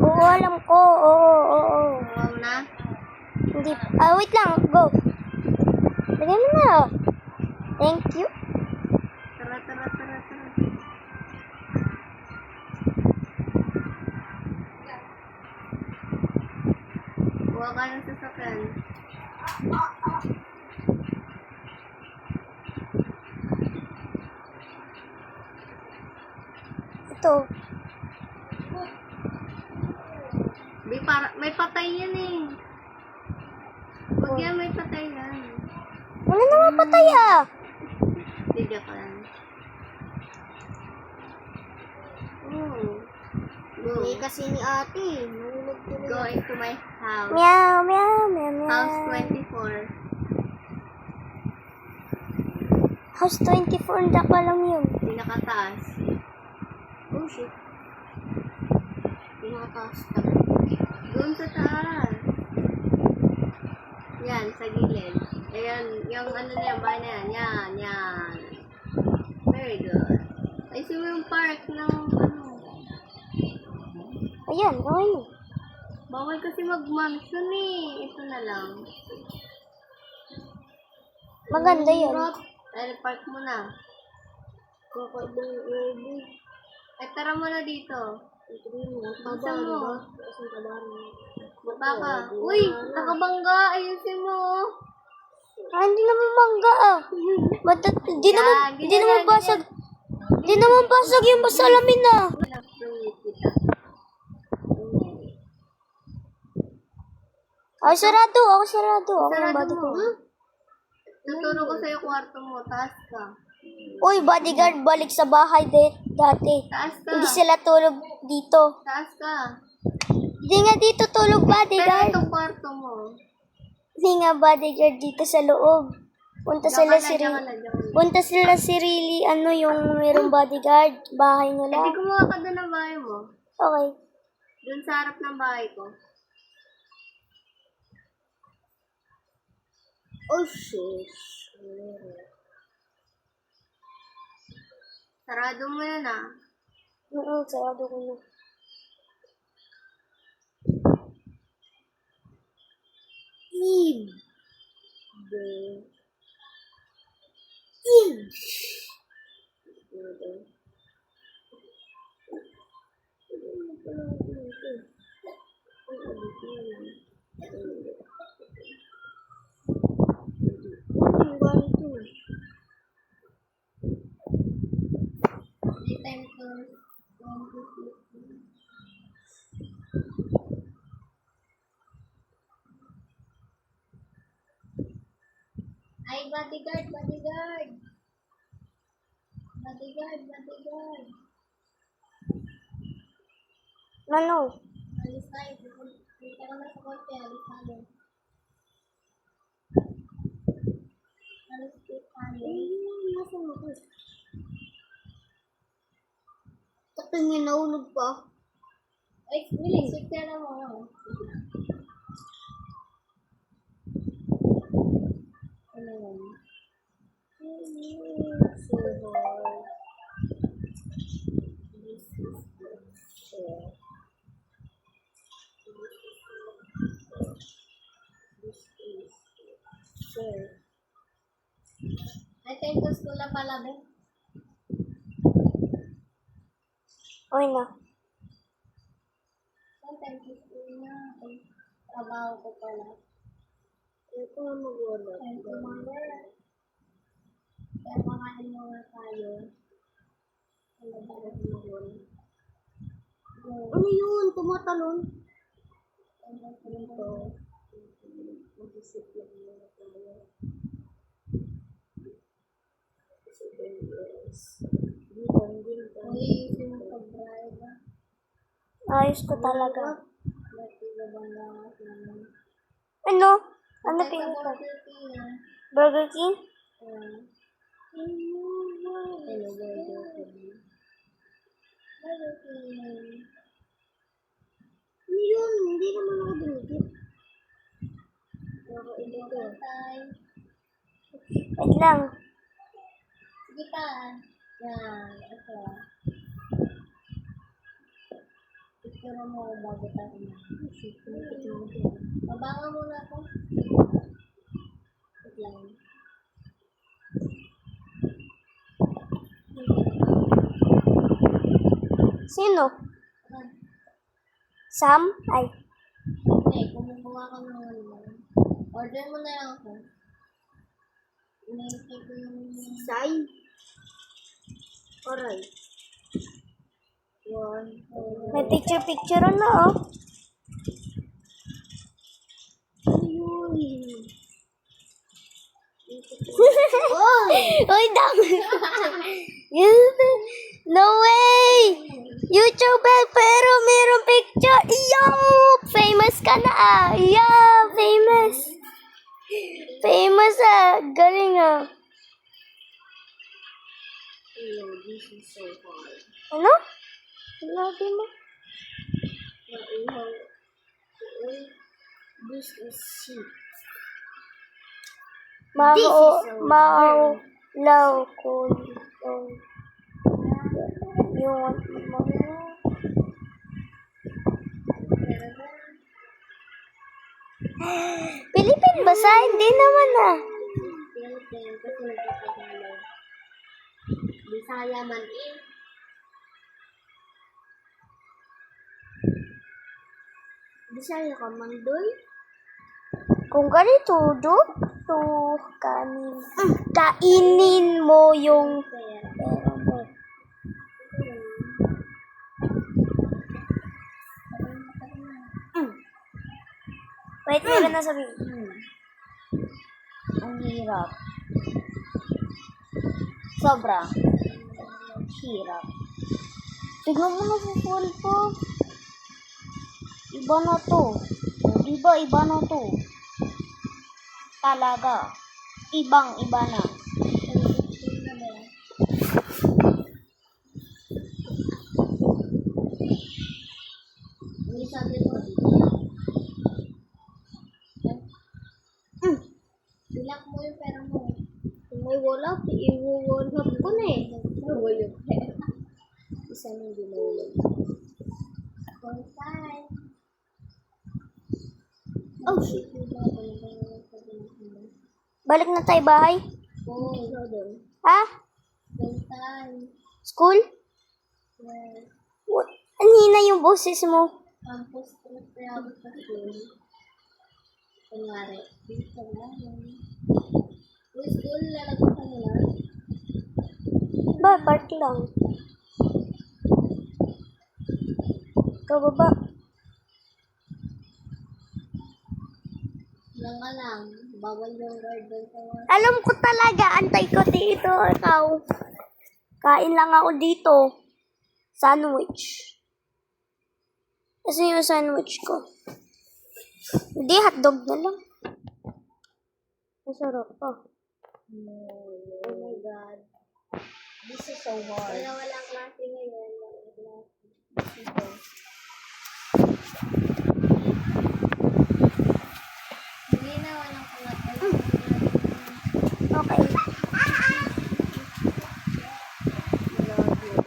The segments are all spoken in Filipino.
Oo, alam ko. Oo. Wow na? Hindi. Wait lang. Go. Lagay mo na. Thank you. Tara. Kuha ka ng sasakyan. Ito. May patay yan eh. Huwag yan, may patay yan. Wala na mapatay Bigyan ko yan. Go. Hindi kasi ni ate. Nahulog ko Go into my house. Meow. House 24. House 24 na pa lang yun. Pinakataas. Oh shit. Pinakataas. Doon sa taas. Yan, sa gilid. Ayan, yung ano na yan, bahay na yan. Yan. Very good. Ay, mo yung park ng ano. Ayan, gawin mo. Bawal kasi mag-mansion eh. Ito na lang. Maganda yun. Dahil park mo na. Kakaibang ubi. Ay, tara mo na dito. Ito rin mo. Buksan Taba, mo. diba? Kasing taba rin. Baba ka. Uy, nakabangga. Ayusin mo. Hindi naman mangga Hindi naman basag. Hindi naman basag yung salamin Ako sarado. Ako yung body mo. guard. Tuturo ko sa'yo kwarto mo. Taas ka. Uy, bodyguard, balik sa bahay dati. Taas ka. Hindi sila tulog dito. Taas ka. Hindi nga dito tulog Pero bodyguard. itong kwarto mo. Hindi nga bodyguard dito sa loob. Punta sila si Riley, yung mayroong bodyguard, bahay Hindi nila. kumuha ka doon ng bahay mo. Okay. Doon sa harap ng bahay ko. Oh shit. Sarado mo yan ah. Sarado ko na. Time to Ay, bodyguard. Ano? Alis tayo. Punta ka na sa kotse. Alis tayo. Tingin nahulog pa. Ay, bilis. Sigtera mo. Ano yan? So hard. This is the chair. This is the chair. Ay, time to school na pala, be. Okay na. Time to school na. Ay, trabaho ko pala. Ito ang mag-wala. Time to work. Kaya makain muna tayo. Ano ba na yun? Ano yun? Tumatalon? Ito. Mag-isip lang muna tayo. Uy, sinasabray ba? Ayos ko talaga. Dati ba bang lakas naman? Ano? Ano pinito? Burger King? Hello, Burger King. Ano yun? Hindi naman ako dumikit. Wait lang. Sige pa. Yan. Ito. picture mo bago tayo na. Babanga muna ako. Wait lang. Sino? Sam? Ay. Hindi, kumukuha ka ng ano. Order mo na lang ako. Inihintay ko yung... Sai. Alright. One. May picture-picture na, oh. Ayun. Uy, dami. No way! YouTuber, pero mayroong picture. Yo! Famous ka na, ah. Yeah, famous. Famous, ah. Galing, ah. Ayun, this is so hard. Ano? Sinabi mo? This is sheep. Maulaw ko. Yung Philippine ba sa? Hindi naman, ah. Philippine kasi nagkakagalo. Bisaya man eh. Bisaya ka man doy? Kung ganito, to kainin mo yung pera mo. Wait, meron na sabihin. Ang hirap. Sobra. Hirap. Tignan mo na sa phone ko. Iba na to. Diba iba na to? Talaga. Ibang-iba na. Hindi sabi mo. Bilak mo yung pera mo. Kung may wala, i-wallhap ko na eh. Ano yung pera? Isa nang dinawin. Conside. Oh shit. Balik na tayo bahay? Oh, Ikaw doon. Ha? conside. School? Yes. What? Ang hina yung boses mo. Campus trip kaya ako sa school. Kunwari, dito na yun. Yung school, lalagyan ka nila. Ba, part lang. Ikaw baba. Lang ka lang. Bawal yung guard doon sa mga. Alam ko talaga, antay ko dito. Ikaw. Kain lang ako dito. Sandwich. Kasi yung sandwich ko. Hindi, hotdog na lang. Masarap pa. Oh my god. This is so hard. Kaya walang klase ngayon. Walang klase. Ito. Hindi na, walang klase. Okay. Love you.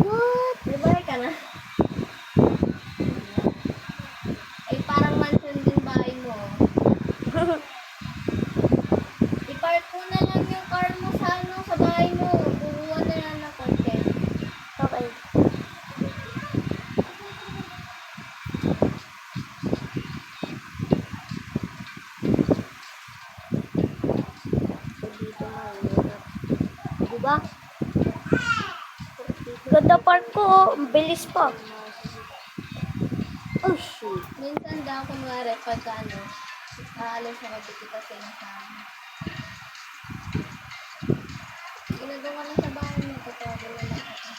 What? Libre ka na? Ay, parang mansion din bahay mo. I-park mo na lang yung car mo sa ano, sa bahay mo. Bubuan na lang ng content. Okay. Diba? Ganda park ko, oh. Ang bilis pa. Oh shit. Minsan daw, kunwari, pagka ano, aalis ako dito kasi nasa ginagawa na sa bahay mo, tatawagan na lang ako.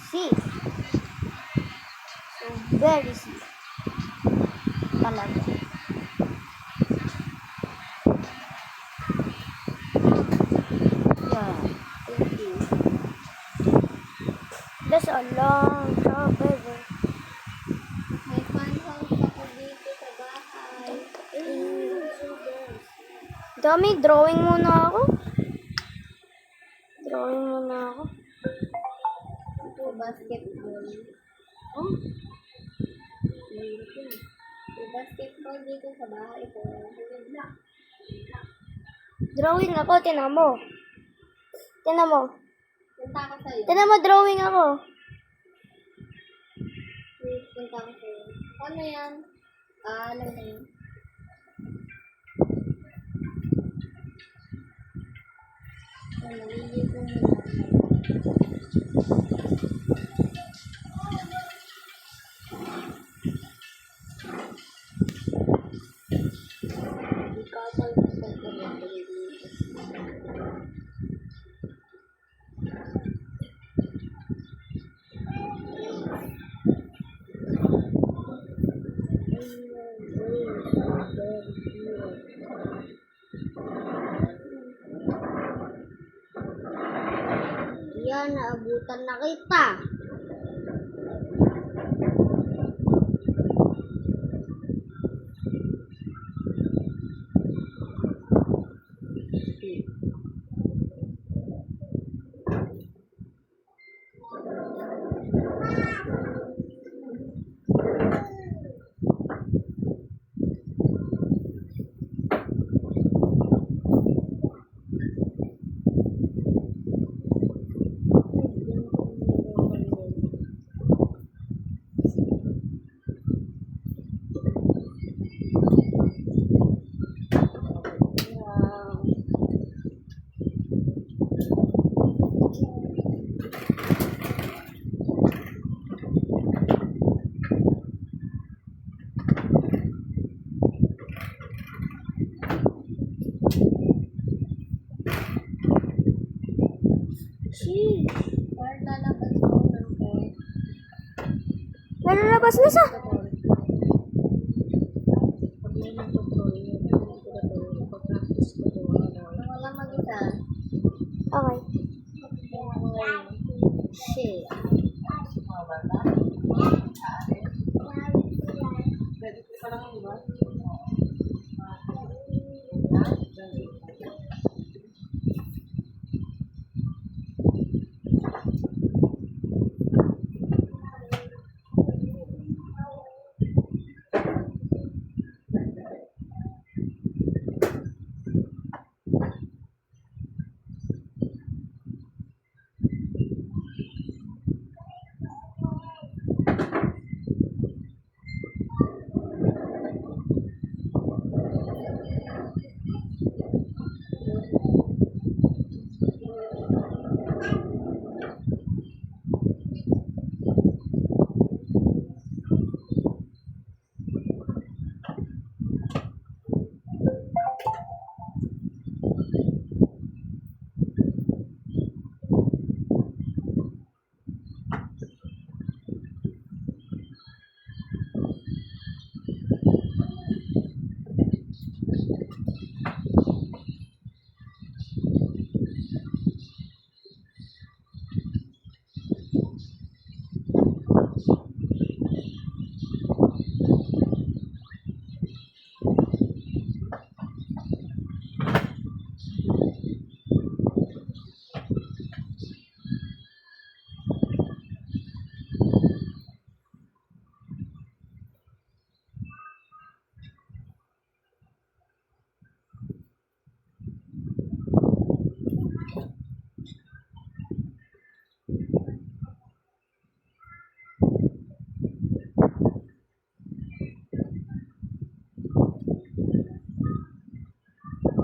Sis. So very sis. Talaga. Alam, sabi ba? May fun house ako dito sa bahay. Dami, drawing muna ako. Drawing muna ako. Ito, basketball. Oh, May basketball dito sa bahay ko. drawing ako, tinan mo. Tinan mo. Punta ko sa'yo. Tinan mo, drawing ako. Punta ko sa'yo. Ano yan? Alam mo yun. Naliligo mo na. Ikapal ko sa yan, naabutan na kita. Parang lalabas ko ng court. Lalabas na sa. Pag may nagtutuloy, pag-practice ko ito, wala mag-isa. Okay. Shit.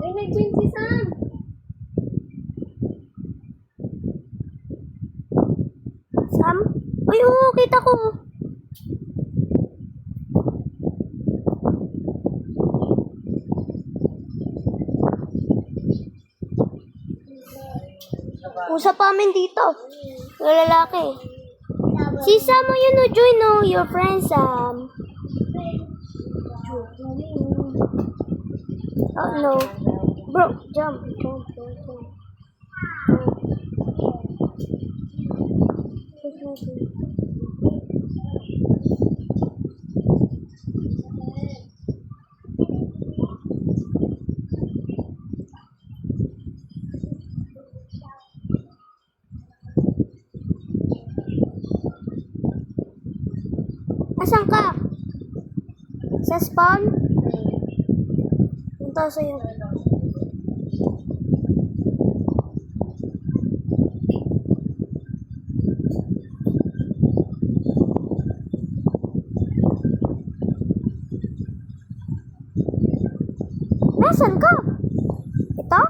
Ay, nag-join si Sam. Sam? Uy, oo, kita ko. Usap pa amin dito. Yung lalaki. Si Sam, oh, yun, oh, join, oh, your friend, Sam. Oh, no. Bro, jump, jump, jump, jump. Nasaan ka? Sa spawn? Punta ako sa'yo. Nasaan ka? Ito?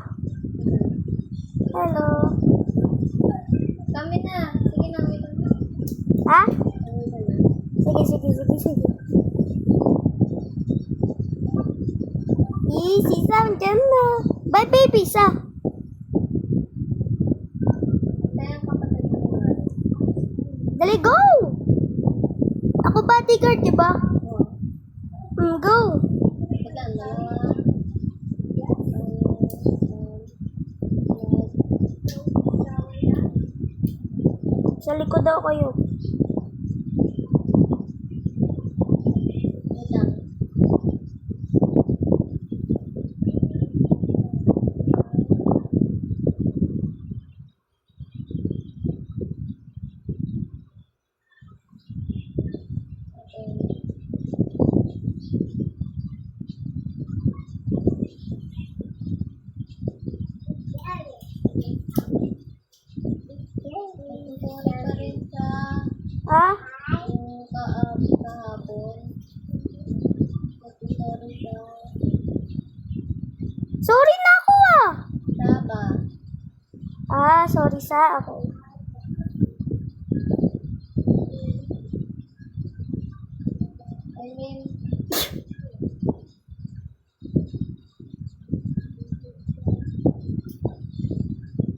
Hello. Kami na. Sige na, wait lang. Ha? Kami na. Sige. Si Sam, dyan na. Bye, baby, Sa. Kaya ang kapatid ko na. Dali, go! Ako bodyguard, di ba? Go. Wala, dalawa. Sa likod daw kayo. Wait lang. Sorry pa rin sa Ha? yung kahapon. Sorry sa Sorry na ako ah. Saba. Sorry Sa. Okay. I mean,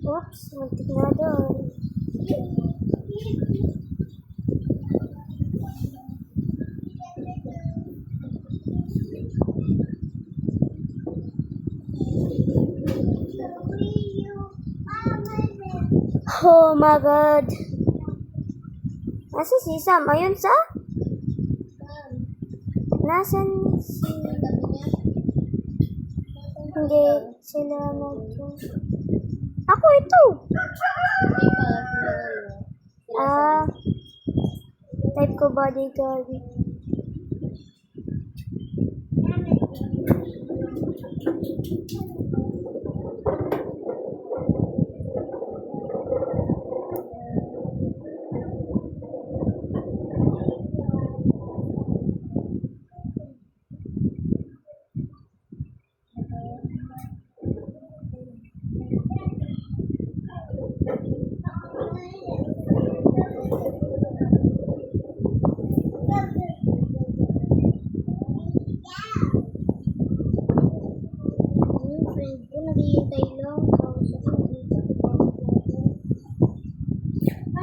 Oops, muntik na doon. Oh my God. Nasa si Sam? Ayun Sa? Nasaan si... Hindi sila nag... Ako ito. Type ko bodyguard.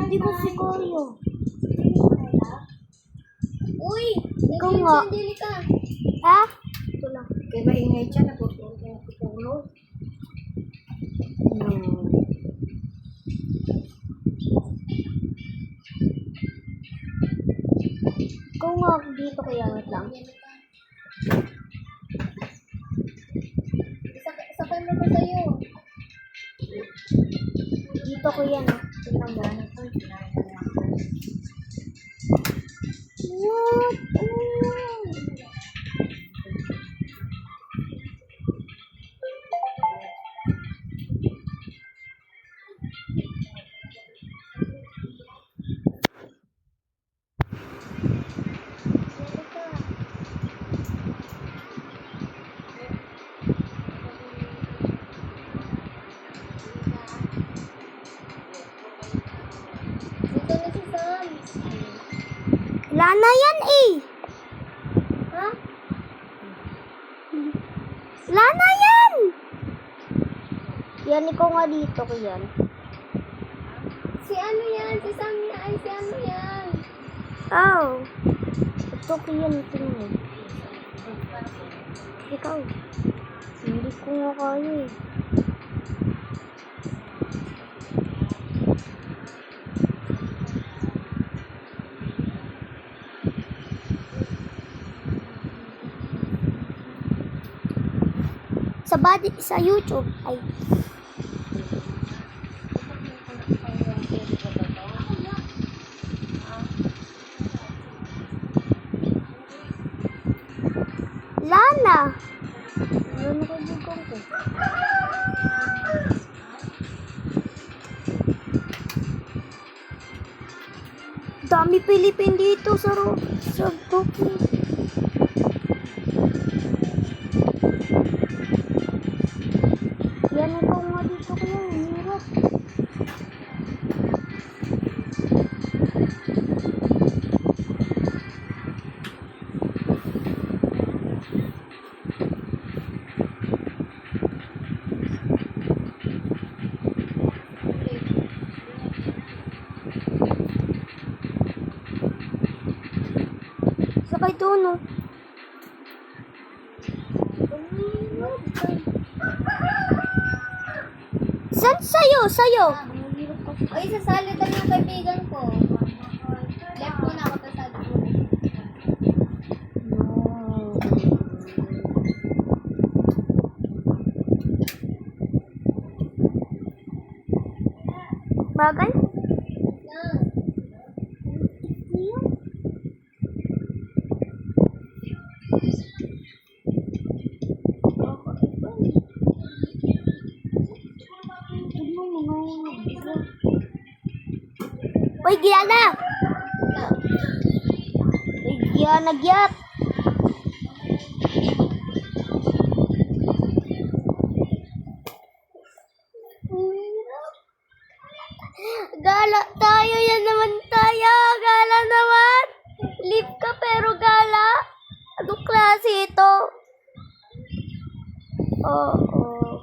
Hindi ko si Koyo. Uy! Ikaw nga. Nandili ka. Ha? Ito lang. Kaya maingay dyan, naputulog yung tutulog. Ikaw nga dito kaya lang. Sakay mo ba sa'yo? Dito ko yan. Tinanggalan ko. What? Ano yan? Dito na si Sam. Wala na yan eh. Ha? Wala na yan. Yan, ikaw nga dito ko yan. Si ano yan? Si Sam yan. Ay, si ano yan? Oh. Ito ko yan. Tingnan. Ikaw. Hindi ko nga kaya eh. Sa YouTube. Ay. Dami Pilipin dito sa Tokyo. Yan ito nga dito kaya, hirap. Sakay doon, no? Saan sa'yo? Sa'yo? Ay, sasali tayo ng kaibigan ko. Left mo na ako sasali ko. Bagay? Uy, Giana! Uy, Giana, Giat! Gala tayo, yan naman tayo. Gala naman. Live ka pero gala. Anong klase ito? Oo.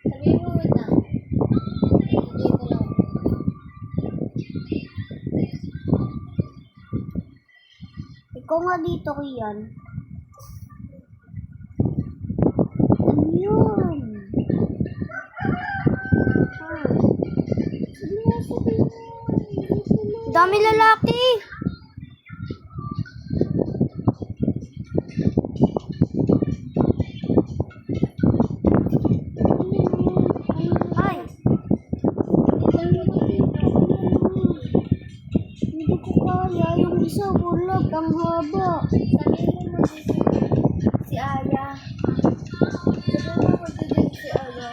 Sabihin mo muna. Enjoy ko lang. Ikaw nga dito, Kian. Ano yun? Dami lalaki. Ay. Hindi ko kaya. Yung isa bulag. Ang haba. Sabihin mo si Aya. Sabihin mo si Aya.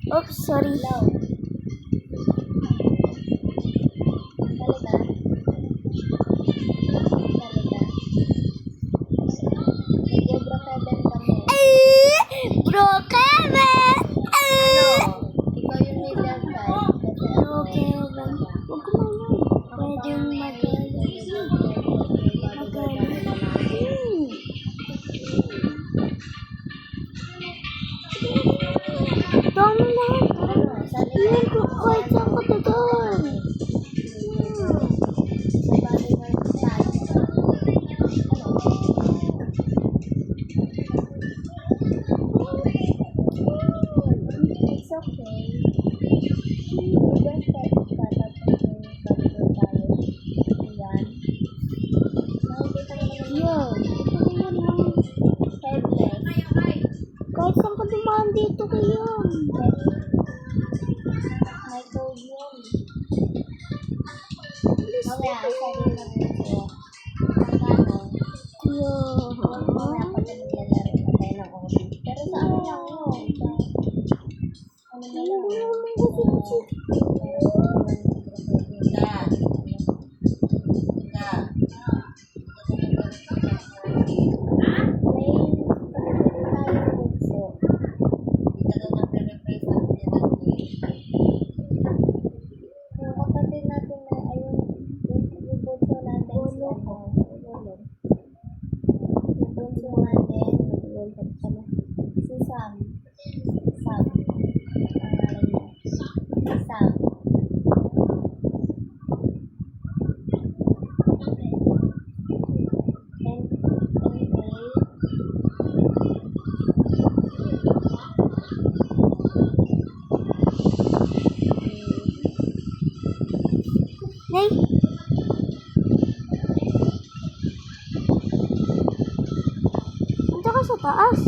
Oops, sorry. Bro, Kevin! Ikaw yung middle side. Bro, Kevin. Huwag ko man yun. Pwede yung dami lahat. Yun ko kahit saan ko doon. It's okay. We went back to Tata Ayan. Nakikita mo naman Yun. Ito na yan. headless. Kahit saan ka dumaan dito kayo. I told you. Mamaya, sabi natin ko. Magkano? Yun. Mamaya pag naglalaro na tayo ng office. Pero sa ano lang yun? Ano na lang? Yung kapatid natin na ayun, yung bunso natin si ano, yung bunso natin, si Sam. Sam. Pangalan niya. Sam. Nay. Punta ka sa taas.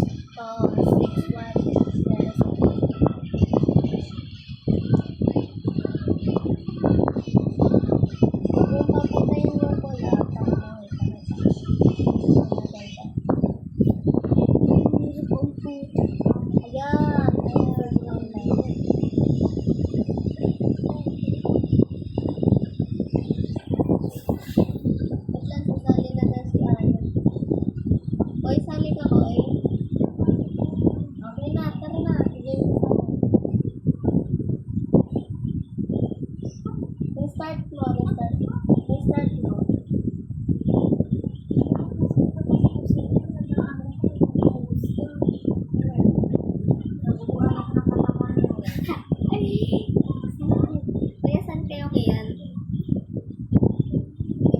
Kuya, saan kayo kiyan?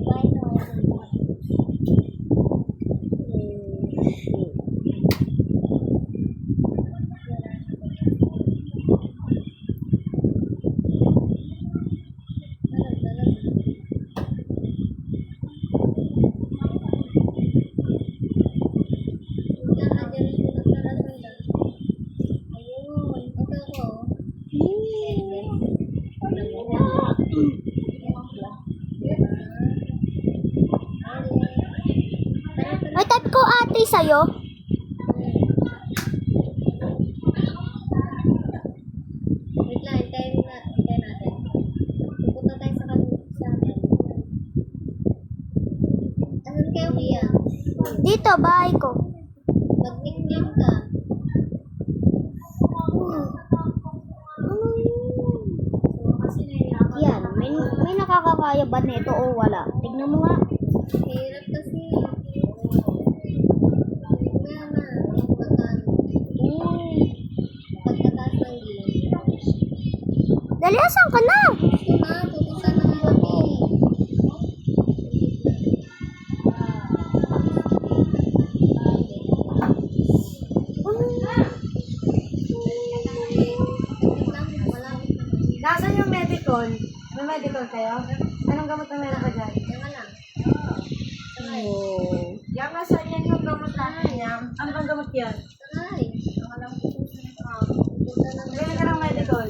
Bye no. May type ko ate sa'yo. Wait lang, hintayin natin. Pupunta tayo sa amin. Asan kayo kiya? Dito, bahay ko. Mag-nickname ka. Yan, may nakakakaya ba nito o wala? Tignan mo nga. Hirap kasi. Kaya na, pagkataas ng gilid. Dali, asan ka na? Ito na, pupunta ng bote. Nasaan yung medical? May medical kayo? Anong gamot na meron ka dyan? Yan ka lang. Yan nga saan yan yung gamot natin yan? Ano bang gamot yan? Ay, pupunta ng Meron ka ng medical.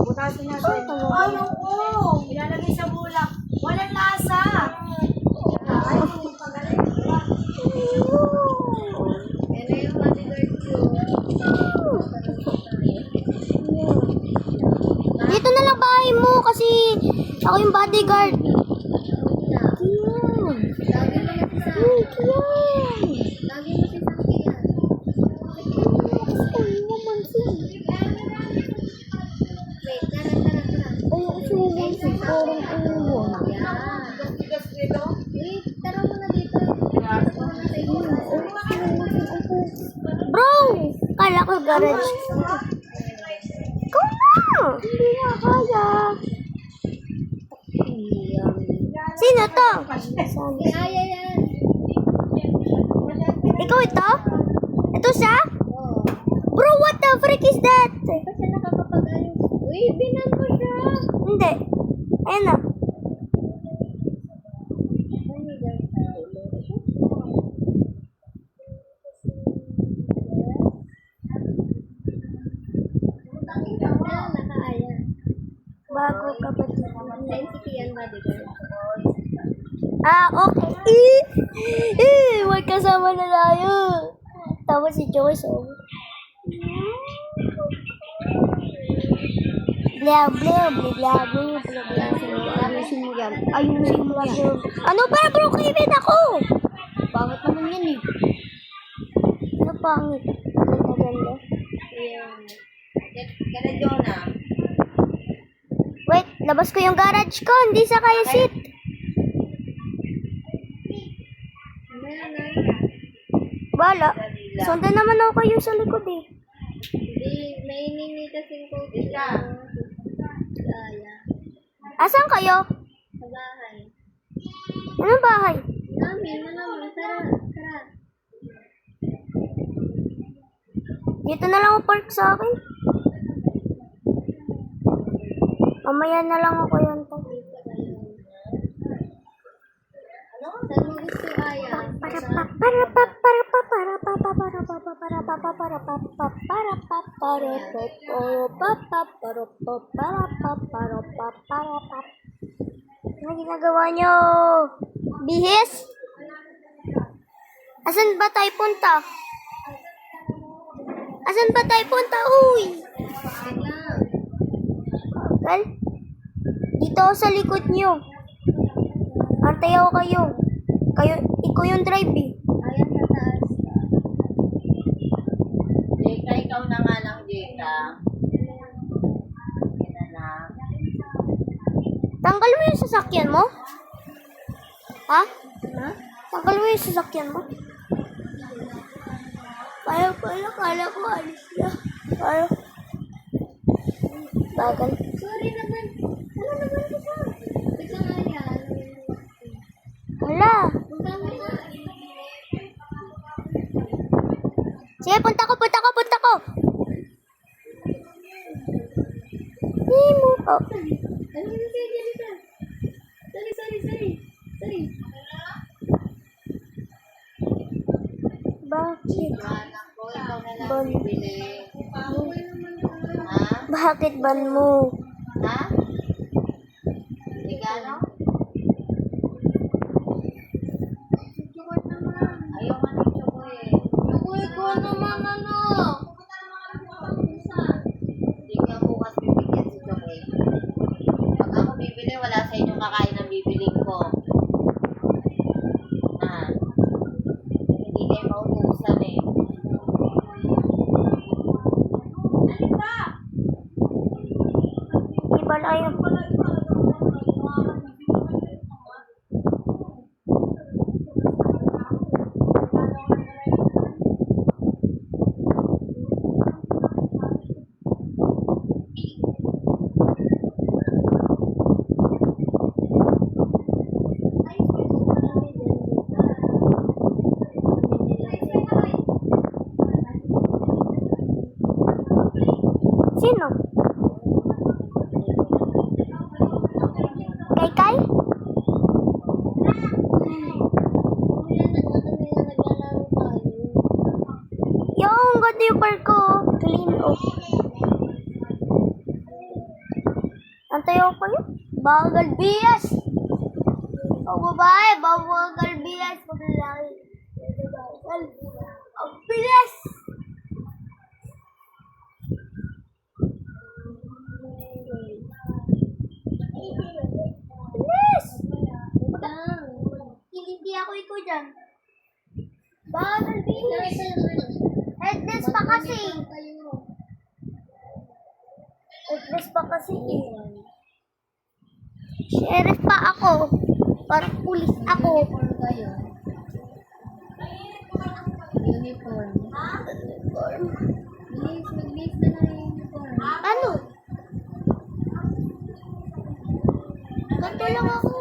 Butasin natin. Ay, oo! Ilalagay sa bulak. Walang lasa! Ay, pagaling. Yan na yung bodyguard ko. Dito na lang bahay mo kasi ako yung bodyguard. Lagi mo na si Saki. Lagi mo si Saki yan. Wait, tara. Wait, tara muna dito. Bro! Kala ko garage. Ikaw na! Hindi nga kaya. Sino to? Si Aya yan. Ikaw ito? Ito siya? Oo. Bro, what the frick is that? Kasi nakakapag-ayos. Uy, binan mo siya. Hindi. Ayan na. Naka-aya. Bago kapatid. Yan si Kian bodyguard. Ah, okay. May kasama na tayo. Tapos si Joyce, oh. Blah, blah, blah, blah, blah, blah, blah. Ayusin mo yan. Ayusin mo yan. Ano ba, bro? Kevin ako! Bakit naman yan eh? Ano pangit? Ganda-ganda. Ayan. Kaya Jonah. Wait, labas ko yung garage ko. Hindi sa kaya seat. Ayan na. Bala. Sundan naman ako kayo sa likod eh. Hindi, may hiningi kasing cookies na. Si Aya. Asan kayo? Sa bahay. Anong bahay? Namin, tara. Dito na lang ako park sa akin. Mamaya na lang ako yan. Saan mo gusto Aya? Ano ginagawa nyo? Bihis? Asan ba tayo punta? Asan ba tayo punta? Uy! Wait lang. Well, dito ako sa likod nyo. Antay ako kayo. Ikaw yung drive eh. Aya sa taas. Jeka, ikaw na nga lang, Jeka. Yan na. Tanggal mo yung sasakyan mo? Ha? Ha? Tanggal mo yung sasakyan mo? Kala ko alis na. Kala. Bagal. Sorry naman. Ano naman ito pa? Ito nga yan. Wala. Punta mo na. Sige, punta ko. Himo po. Ano na siya dyan ka? Sorry. Bakit? Anak ko, ikaw na lang Ban. bibili. Okay naman ka. Ha? Bakit ban mo? Ha? Regalo? Chocolate naman. Ayaw nga ng chocolate. Chocolate ko naman ano? Hindi ka bukas bibigyan si chocolate. Pag ako bibili, wala sa inyong kakain ang bibiling ko. Ha? Hindi kayo mautusan eh. Di ba na yun? Sino? Kay? Yung goodneighbor ko, clean off. Antay ako yun? Bagal bias! O babae, bagal bias. Pag lalaki. Ang bilis! Bilis! Hindi ako ikaw dyan. Bagal bilis! Headless pa kasi. Headless pa kasi eh. Sheriff pa ako. Parang pulis ako. Uniform kayo. Uniform. Bilis, mag-bilis na lang yung uniform. Ano? Ganto lang ako.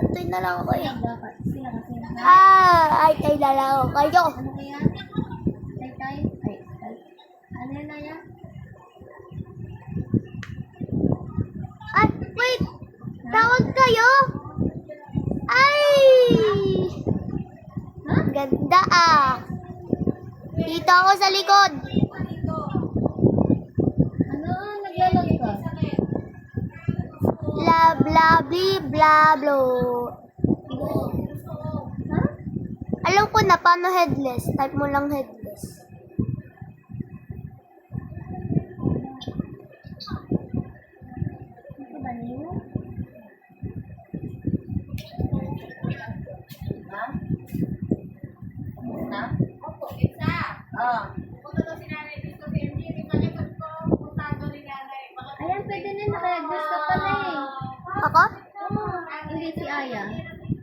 Ganto na lang ako eh. Dapat sila kasi. Ay, tayo na lang ako kayo. Ano kaya? Tay. Ano yun na yan? Ay, wait! Tawag kayo? Ay! Ha? Ganda ah. Dito ako sa likod. Ano? Naglalag ka? Bla bla bli bla blo. Ha? Alam ko na paano headless. Type mo lang headless. Ito ba niyo? Ha? Na? Opo, isa. Ah. Ayan, pwede na naka-headless ka pala eh. Ako? Hindi si Aya.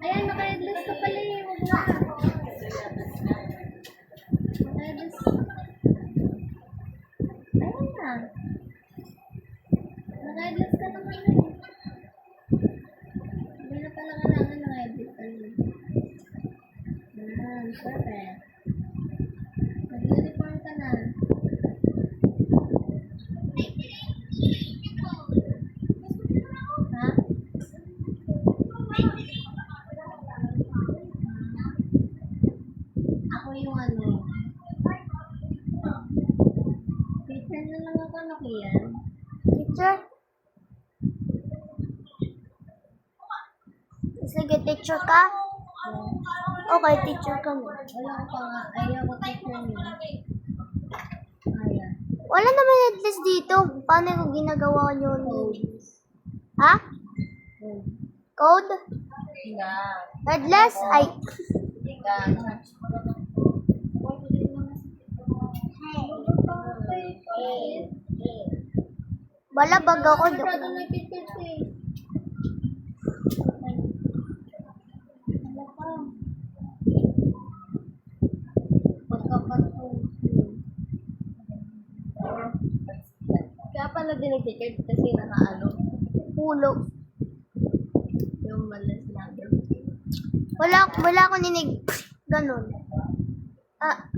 Ayan, naka-headless ka pala eh. Huwag na. Naka-headless. Ayan na. Naka-headless ka naman eh. Hindi na pala kailangan naka-headless ka rin. Perfect. Mag-uniform ka na. Ha? Ako yung ano. Teacher na lang ako na yan. Teacher? Sige, teacher ka? Okay, teacher ka na. Wala ko pa nga. Ayaw ko teacher niya. Aya. Wala naman headless dito. Paano ko ginagawa yun? Ha? Code? Hindi. Headless? Ay. Balabag ako. Joke lang. Kaya pala dinig ni Kurt kasi nakaano. Ulo. Yung malas natin. Wala akong ninig. Ganon. Ah,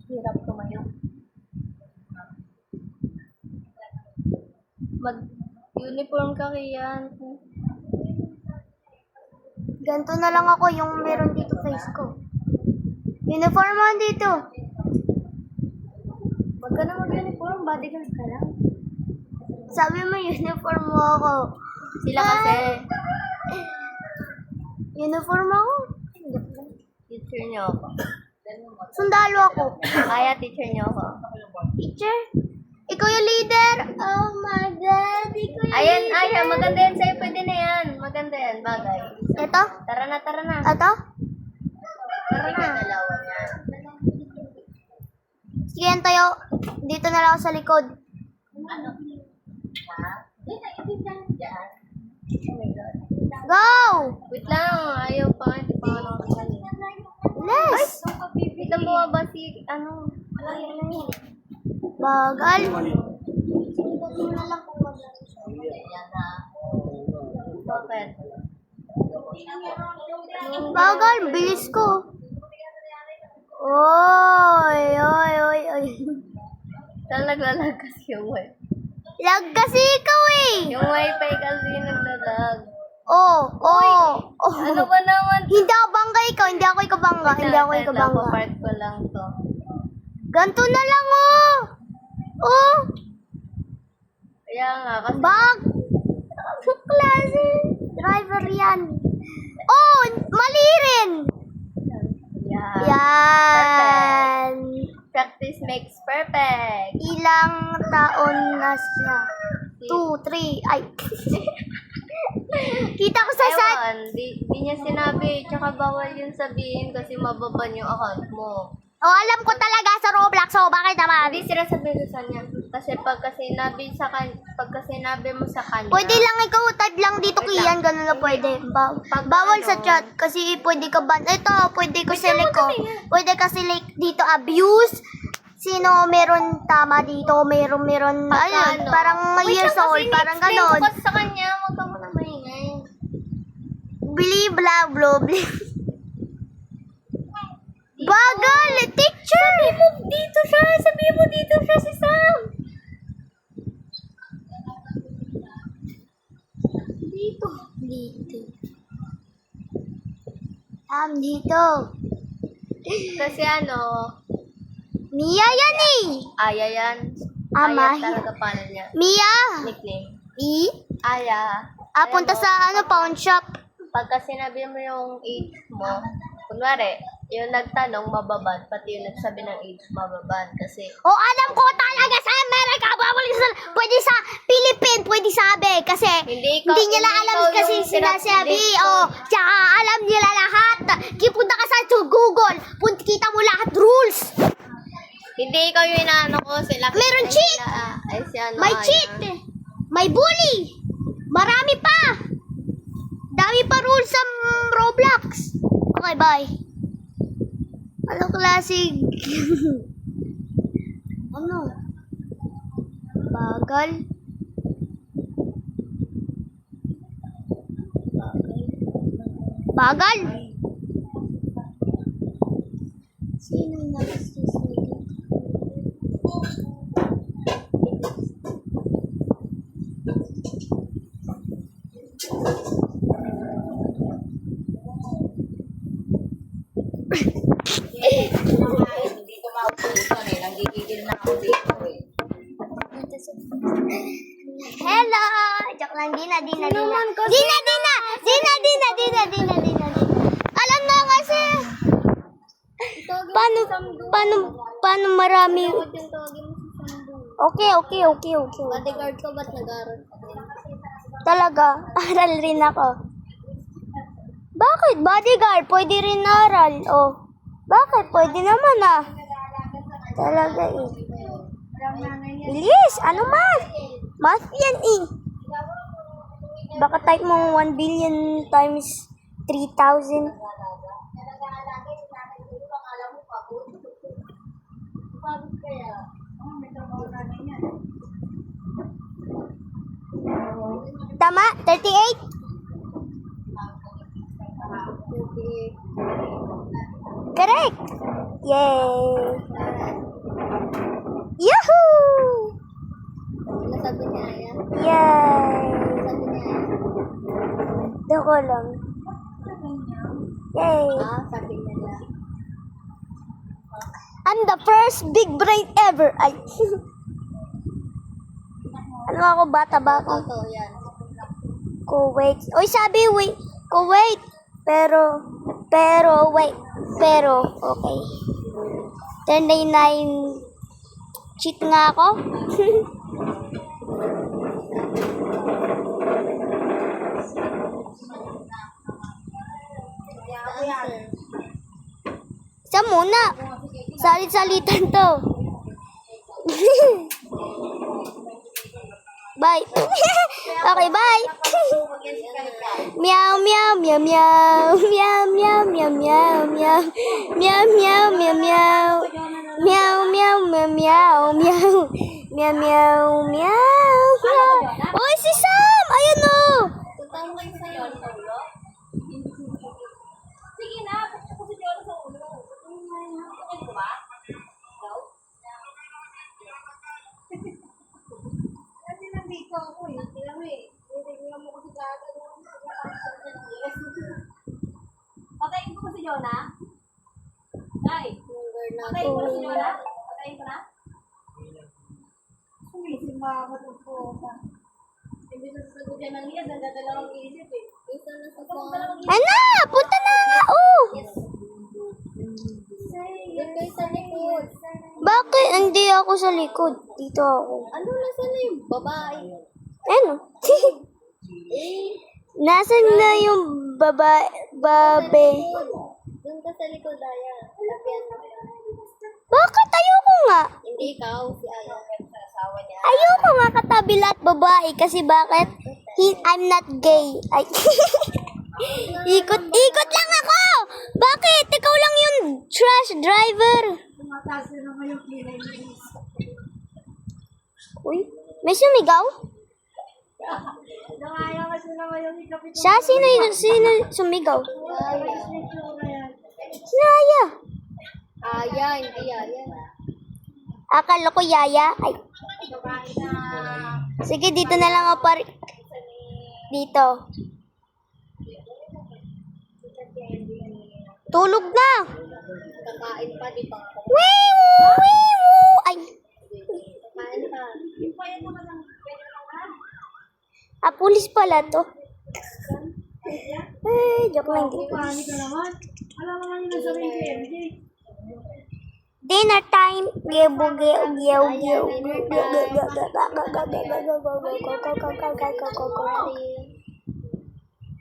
Hirap tumayo. Mag-uniform ka kaya. ganito na lang ako yung meron dito face ko. Uniform mo dito. Wag ka na mag-uniform, bodyguard ka lang. Sabi mo uniform mo ako. Sila kasi, Uniform ako? teacher niyo ako. Sundalo ako. Kaya teacher niyo ako. Teacher? Ikaw yung leader? Oh my God. Ikaw yung Ayan, leader. Aya, maganda yan sa'yo. Pwede na yan. Maganda yan, bagay. Ito? Tara na, tara na. Ito? Tara na. Dalawa niya. Sige, yan tayo. Dito na lang ako sa likod. Ano? Ha? Hindi lang dyan. Oh my God. Go! Wait lang, ayaw pa. Hindi pa ako nakakasali. Let's! Wait lang mo ba si, ano? Bagal. Ayan na. Bakit? Bagal. Bilis ko. Oy, oy, oy, oy. Saan naglalag kasi yung wifi? Lag kasi ikaw eh. Yung wifi kasi naglalag. Oh. Ano ba naman? Hindi ako bangga ikaw. Hindi ako ikabangga. Hindi ako ikabangga. Part ko lang to. Ganto na lang oh. Oh. Kaya nga, kasi Bag. Klase. Driver yan. Oh, mali rin. yeah. Yan. Practice makes perfect. Ilang taon na siya? 2, 3, ay. Kita ko sa Ewan, di niya sinabi, tsaka bawal yun sabihin kasi mababan yung account mo. Oh, alam ko talaga sa Roblox. So, bakit naman? Hindi sila sabihin ko sa kanya. Kasi pagka sinabi mo sa kanya, Pwede lang ikaw, type lang dito Wait Kian, ganun na pwede. Bawal sa chat kasi pwede ka ban. Ito, pwede ko select ko. Pwede ka select dito abuse. Sino meron tama dito, meron, ayun, ano? parang years old, parang explain ganon. ko kasi sa kanya, wag ka muna maingay. Bli, bla, bla, bli. Bagal, teacher! Sabi mo dito siya si Sam. Dito. Dito. Kasi ano, Mia yan eh. Aya yan. Ama. Aya talaga panel niya. Mia. Nickname. Aya. Aya. Punta sa pawn shop. Pagka sinabi mo yung age mo, kunwari, yung nagtanong mababad, pati yung nagsabi ng age mababad. Kasi, Alam ko talaga sa Amerika, pwede sa Philippines, pwede sabi. Kasi hindi nila alam kasi sinasabi. Tsaka alam nila lahat. Punta ka sa Google, kita mo lahat rules. hindi ikaw yung inaano ko, sila. Meron cheat. Ay, si ano, May Aya. cheat. May bully. Marami pa. Dami pa rules sa Roblox. Okay, bye. Anong klase? Ano? Bagal. Bagal. Sino nag-assist nito? Dito mautusan eh. Nanggigigil na ako dito eh. Hello! Joke lang, Dina. Alam na kasi. Paano marami? Yung tawagin mo si Sambo. Okay. Bodyguard ko, ba't nag-aaral ka din? Talaga, aral rin ako. Bakit? Bodyguard, pwede rin aral. Bakit? Pwede naman ah. Talaga eh. Bilis! Ano math? Math yan eh. Baka type mo 1 billion times 3,000. Pagod kaya. May trabaho natin yan. 38? Correct! Yay! Yahoo! Nasabi niya yan. Yay! Nasabi niya yan. Doon ko lang. Yay! Sabi niya yan. I'm the first big brain ever. Ay. Ano ako, bata ba ako? Totoo yan. Kuwait. Uy, sabi, wait. Kuwait. Pero, wait. Pero, okay. 39. Cheat nga ako. Isa muna. Salit-salitan to. Bye. Okay, bye. Meow, meow, meow, meow. Meow, meow, meow, meow, meow. Meow, meow, meow, meow. Meow, meow, meow, meow, meow. Meow, meow, meow. Oy, si Sam! Ayun o. Tutang lang sa'yo sa ulo. Sige na, pagka ko si Jola sa ulo. Okay ko ba? No? Kasi nandito ako eh. Tingnan mo eh. Tingnan mo kasi kagad. Patayin ko si Jola? Dai. Patayin ko si Jola? Patayin ko na? Si mama to po. Hindi sa sasagot yan ng iyas. Ang dadalawang isip eh. Isa na sa Ano? Punta na nga. Oh. Doon kayo sa likod. Bakit hindi ako sa likod? Dito ako. Ano na sana yung babae? Ano? Eh, Nasaan na yung babe? doon ka sa likod, Aya. Lapian mo. Bakit? Ayoko nga. Hindi ikaw, si Aya. Sa asawa niya. Ayoko nga katabi lahat babae kasi bakit? I'm not gay. Ay. Ikot lang ako! Bakit? Ikaw lang yung trash driver. Tumataas na naman yung kilay ni Uy, may sumigaw? Nakaya kasi naman yung ikapit. Siya? Sino sumigaw? Aya. Sino Aya? Aya, hindi Aya. Akala ko Yaya. Ay. Babae na. Sige, dito na lang ako dito. Tulog na. Kakain pa, di ba? Wee! Ay. Kakain pa. Pulis pala to. Joke lang din. Paano ka naman? Alam mo naman yung sabihin ko yan. Dinner time. Meow, meow, meow, meow. Meow, meow, meow, meow, meow.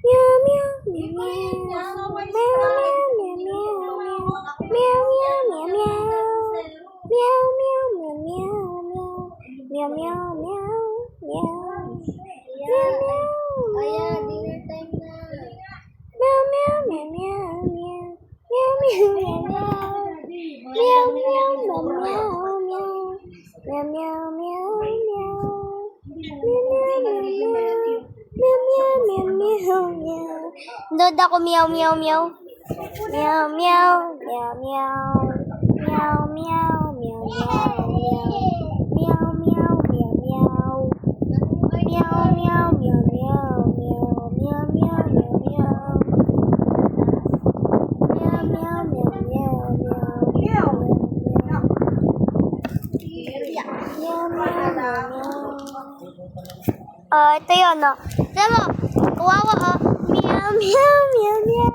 Meow, meow, meow, meow. Meow, meow, meow, meow, meow. Meow, meow, meow, meow. Meow, meow. Aya, dinner time na. Meow, meow, meow, meow, meow. Meow, meow, meow, meow. Meow, meow, meow, meow, meow. Meow, meow, meow, meow. Meow, meow, meow, meow. Meow, meow, meow, meow, meow. Doon ako meow, meow, meow. Meow, meow, meow, meow. Meow, meow, meow, meow, meow. Meow, meow, meow, meow. Meow, meow, meow, meow, meow. Meow, meow, meow, meow. Meow, meow, meow, meow, meow. Meow, meow, meow. Ito yun, no? Tignan mo, kawawa, oh. Meow, meow, meow, meow.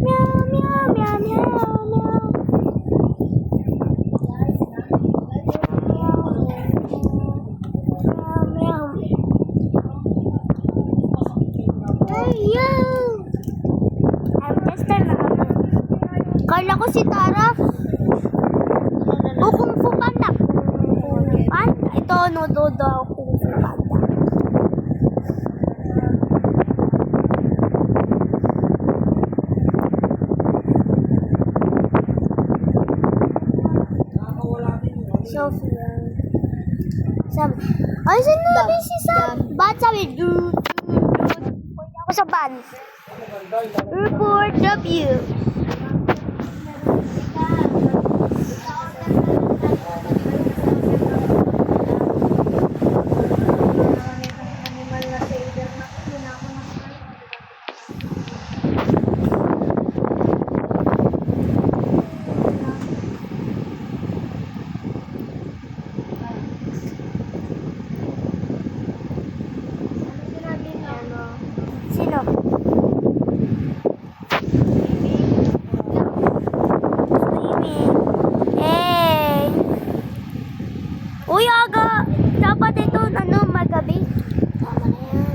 Meow, meow, meow, meow, meow. Meow, meow. Hey, yo! I'm Chester, Kala ko si Tara. O, Kung Fu Panda. Kung Fu Panda. Ito, no, Dodo, Kung Fu Panda. Sophia. Sabi, ay, saan natin si Sam? Ba't sabi, Sa ban. Report W. Sino? Swimming. Eh. Uy, aga. Dapat ito, magabi. Tama na yan.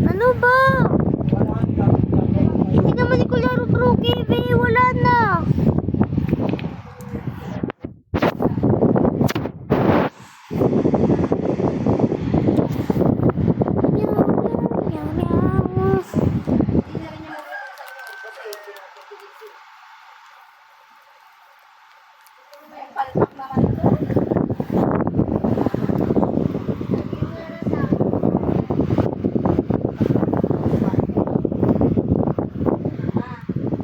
Ano ba? Hindi naman ko laro pro KB. Wala na. Meow, meow, meow, meow.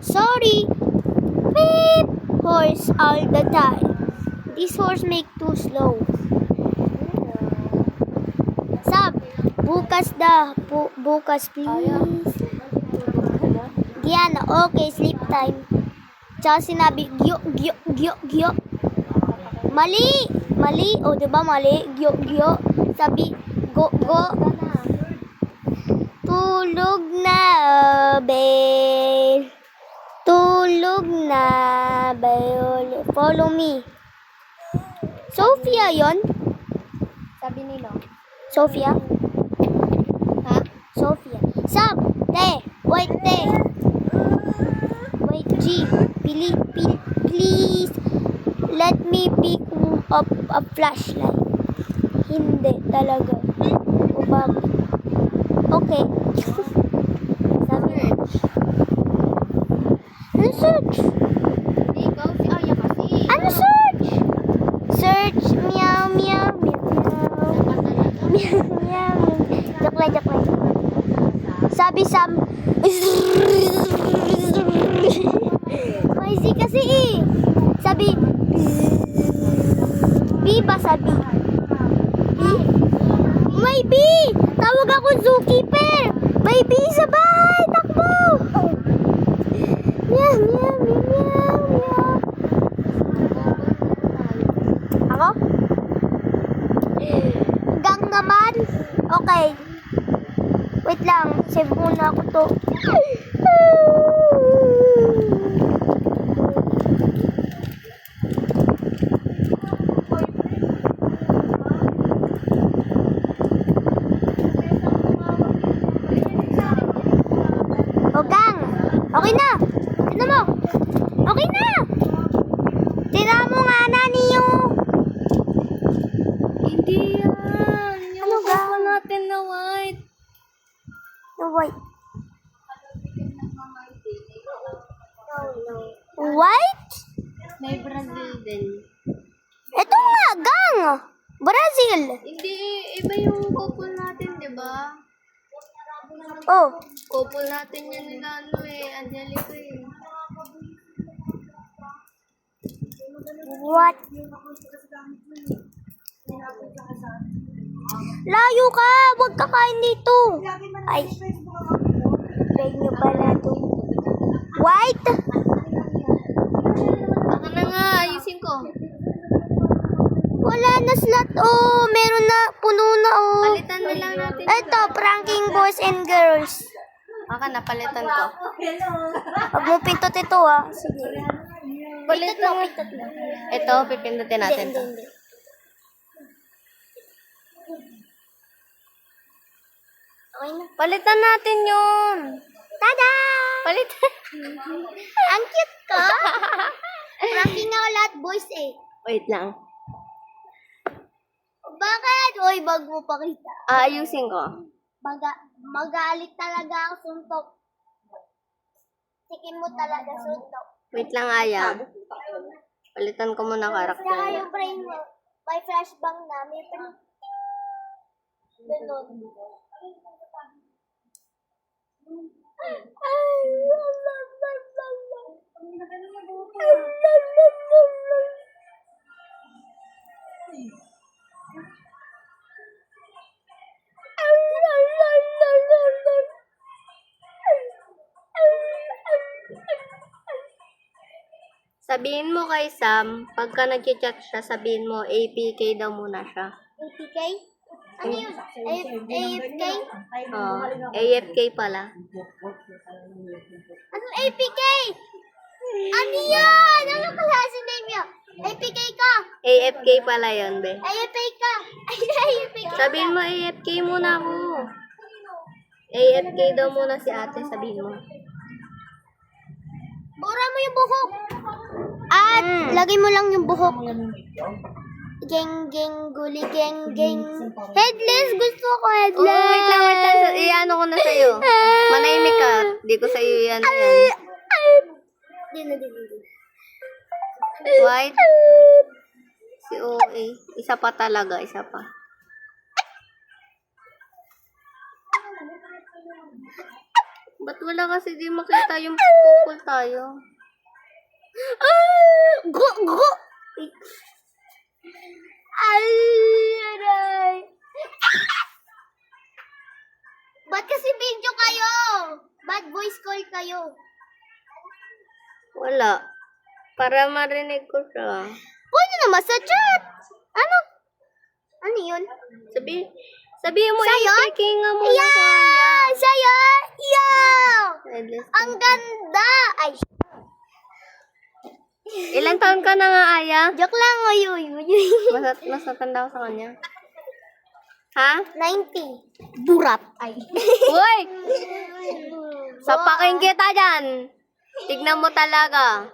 Sorry. Beep. Horse all the time. This horse make too slow. Sab, bukas da. Bukas please. Diana, okay, sleep time. Tsaka sinabi, gyo, gyo, gyo, gyo. Mali! Mali, o diba mali? Gyo, gyo. Sabi, go, go. Tulog na, bell. Tulog na, bell. Follow me. Sophia yon? Sabi nila. Sophia? Ha? Sophia. Sab, te, wait, te. Wait, G, please, let me pick up a flashlight. Hindi talaga. O bakit? Okay. Sabi, ano search? Hindi, ikaw si Aya kasi. Ano search? Search, meow, meow, meow, meow, meow. Joke lang, joke lang. Sabi Sam, noisy kasi eh. Sabi, B ba sabi? B? May B! Tawag ako zookeeper! May B sa bahay! Takbo! Meow, meow, meow, meow. Ako? Gang naman? Okay. Wait lang, save muna ako to. O gang, okay na. Tignan mo. Okay na. Tignan mo nga na niyo. Hindi yan. Yung Ano ba? couple natin na white. No, wait. White? May Brazil din. Ito nga, gang. Brazil. Hindi, iba yung couple natin, di ba? Oh, Couple natin yan nila, ano eh, Angelica eh. what? Layo ka! Huwag ka kain dito! Ay, beg nyo pala to. White? Baka na nga, ayusin ko. Wala na slot. Oh, meron na. Puno na oh. Palitan na lang natin. Ito, pranking boys and girls. Baka napalitan ko. Huwag mo pintot ito ah. Sige. Palitan mo. Pintot lang. Ito, pipindutin natin to. Hindi. Okay na. Palitan natin yun. Tada! Palitan. Ang cute ko. Pranking ako lahat boys eh. Wait lang. Bakit? Uy, bag mo pakita. Ayusin ko. Magalit talaga ang suntok. Tikin mo talaga suntok. Wait lang, Aya. Palitan ko muna Saka karakter. yung brain mo, may flashbang na, may ganun. Sabihin mo kay Sam, pagka nag-chat siya, sabihin mo, APK daw muna siya. APK? Ano yun? AFK? AFK pala. Anong APK? Ano yan? Ano klase name yun? APK ka? AFK pala yun, be. AFK ka? Ay, AFK ka? Sabihin mo, AFK muna ako. AFK daw muna si ate, sabihin mo. Bura mo yung buhok. At lagay mo lang yung buhok. Geng, geng, guli, geng, geng. Headless! Gusto ko Oh, headless! wait lang. Iano ko na sa'yo. Manahimik ka. Di ko sa'yo yan. Di na. White. Si OA. Isa pa talaga, isa pa. Ba't wala kasi di makita yung pupul tayo? Go! Ay! Ba't kasi video kayo? Ba't voice call kayo? Wala. Para marinig ko siya. Pwede naman sa chat. Ano? Ano yun? Sabihin mo, Sa'yo? APK nga muna ko. Yeah! Sa'yo! Yeah! Headless. Ang ganda! Ay, Ilang taon ka na nga, Aya? joke lang. Mas natanda ko sa kanya. Ha? 90. Burat. Ay. Uy! Sapakin kita dyan. Tignan mo talaga.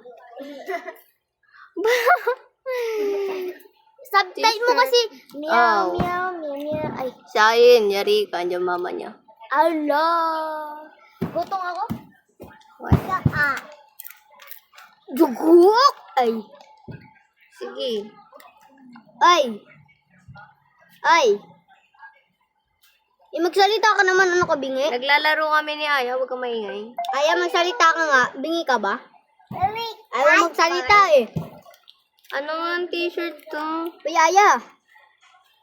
Subtype mo kasi. Oh. Meow, meow, meow, meow. Ay. Siya yun, yari ka. Andiyan mama niya. Allah. Gutong ako? What? Dugok! Ay. Sige. Ay. Magsalita ka naman. Ano ka, bingi? Naglalaro kami ni Aya. Huwag kang maingay. Aya, magsalita ka nga. Bingi ka ba? Ayaw magsalita eh. Ano nga ang t-shirt to? Uy, Aya.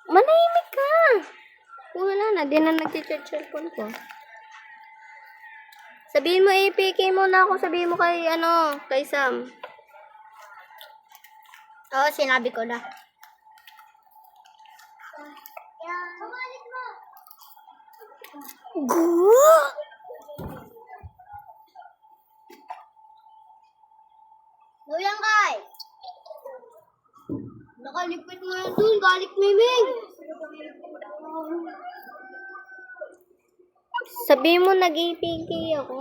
Manahimik ka. Wala na. Di na nag-chat cellphone ko. Sabihin mo, APK muna ako. Sabihin mo kay, kay Sam. Oo, sinabi ko na. Luyang kay. Nakalipit mo yan dun, galit miming. Sabihin mo, nag-APK ako.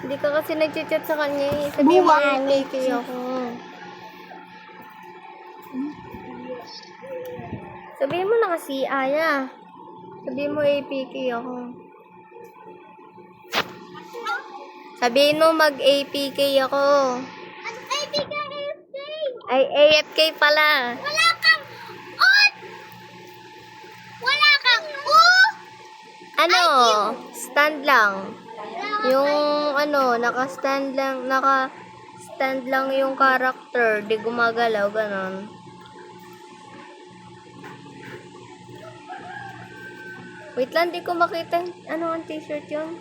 Di ka kasi nag-chat sa kanya eh. Sabihin mo, APK ako. Sabihin mo na kasi, Aya. Sabihin mo, APK ako. Sabihin mo, mag-APK ako. Ano APK? Ay, AFK pala. Wala kang on! Wala kang Ano? Stand lang. Yung, naka-stand lang yung character. Di gumagalaw, ganon. Wait lang, di ko makita. Ano ang t-shirt yun?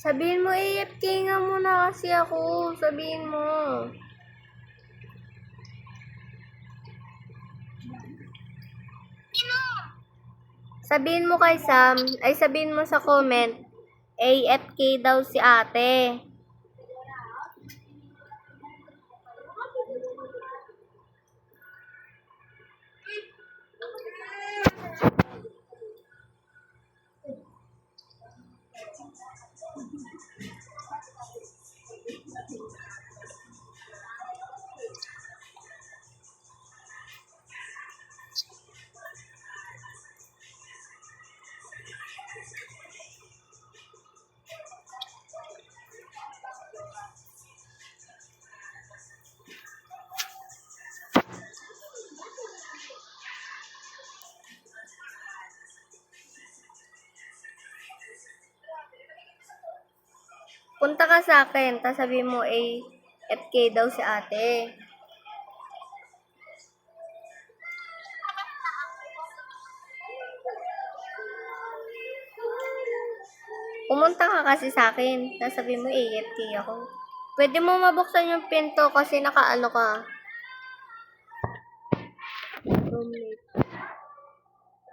Sabihin mo, AFK nga muna kasi ako. Sabihin mo. Sabihin mo kay Sam, ay sabihin mo sa comment, AFK daw si ate. Punta ka sa akin, tapos sabihin mo AFK daw si ate. Pumunta ka kasi sa akin, tapos sabihin mo AFK ako. Pwede mo mabuksan yung pinto kasi nakaano ka. Roommate.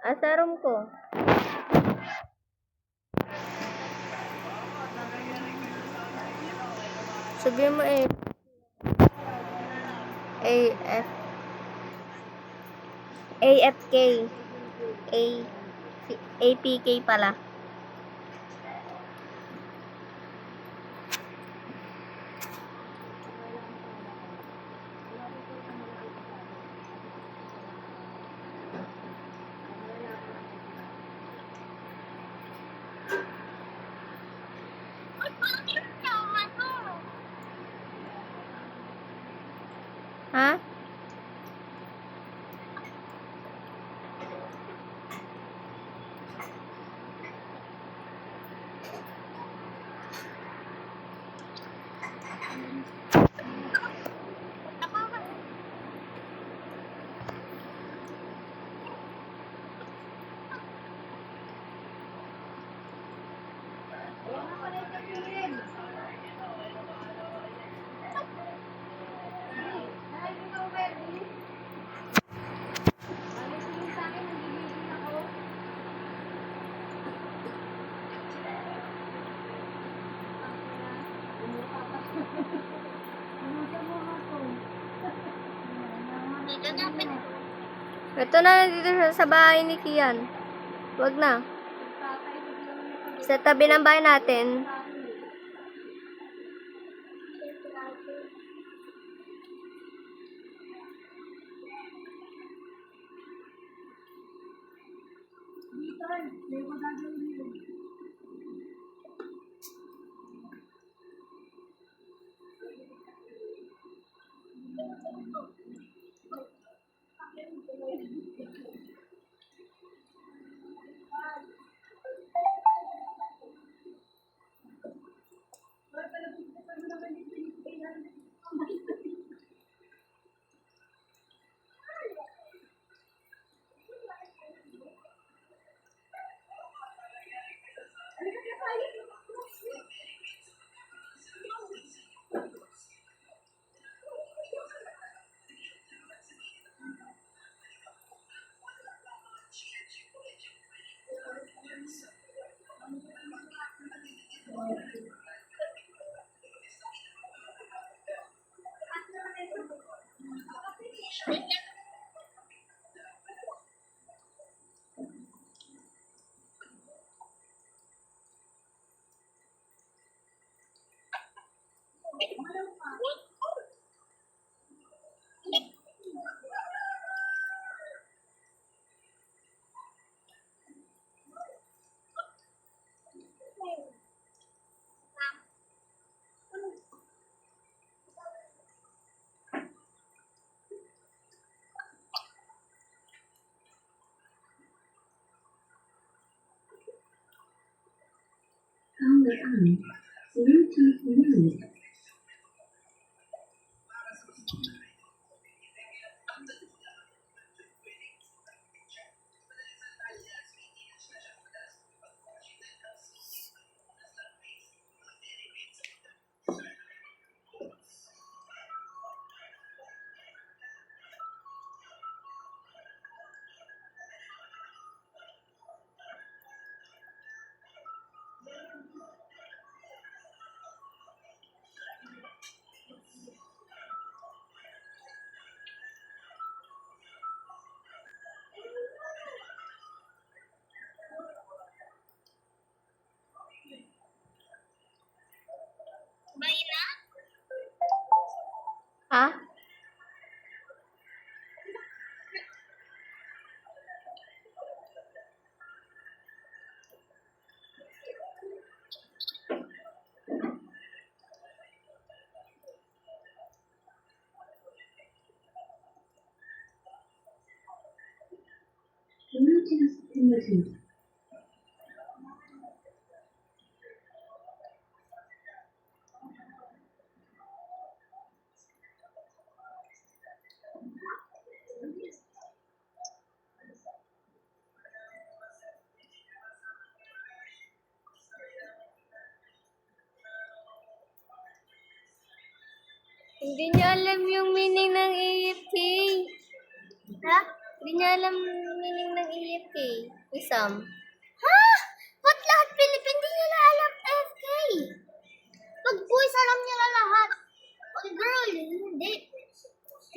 Sa room ko. Sabihin mo AFK. APK pala. Ha? Ito na dito sa bahay ni Kian. Wag na. Sa tabi ng bahay natin. Hindi niya alam yung meaning ng AFK. Ha? Hindi niya alam yung meaning ng AFK. Isam. Ha? Ba't lahat Pilipin di nila alam FK? Pag boys, alam nila lahat. Pag girl, hindi.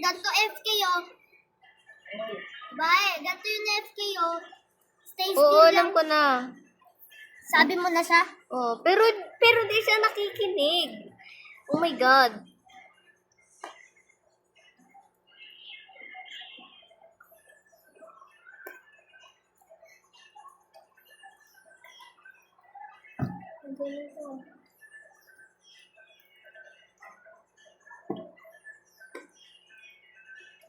Ganto FK, oh. Bae, ganto yung FK, oh. Stay still Oo, lang. alam ko na. Sabi mo na siya? Oh, pero di siya nakikinig. Oh my God.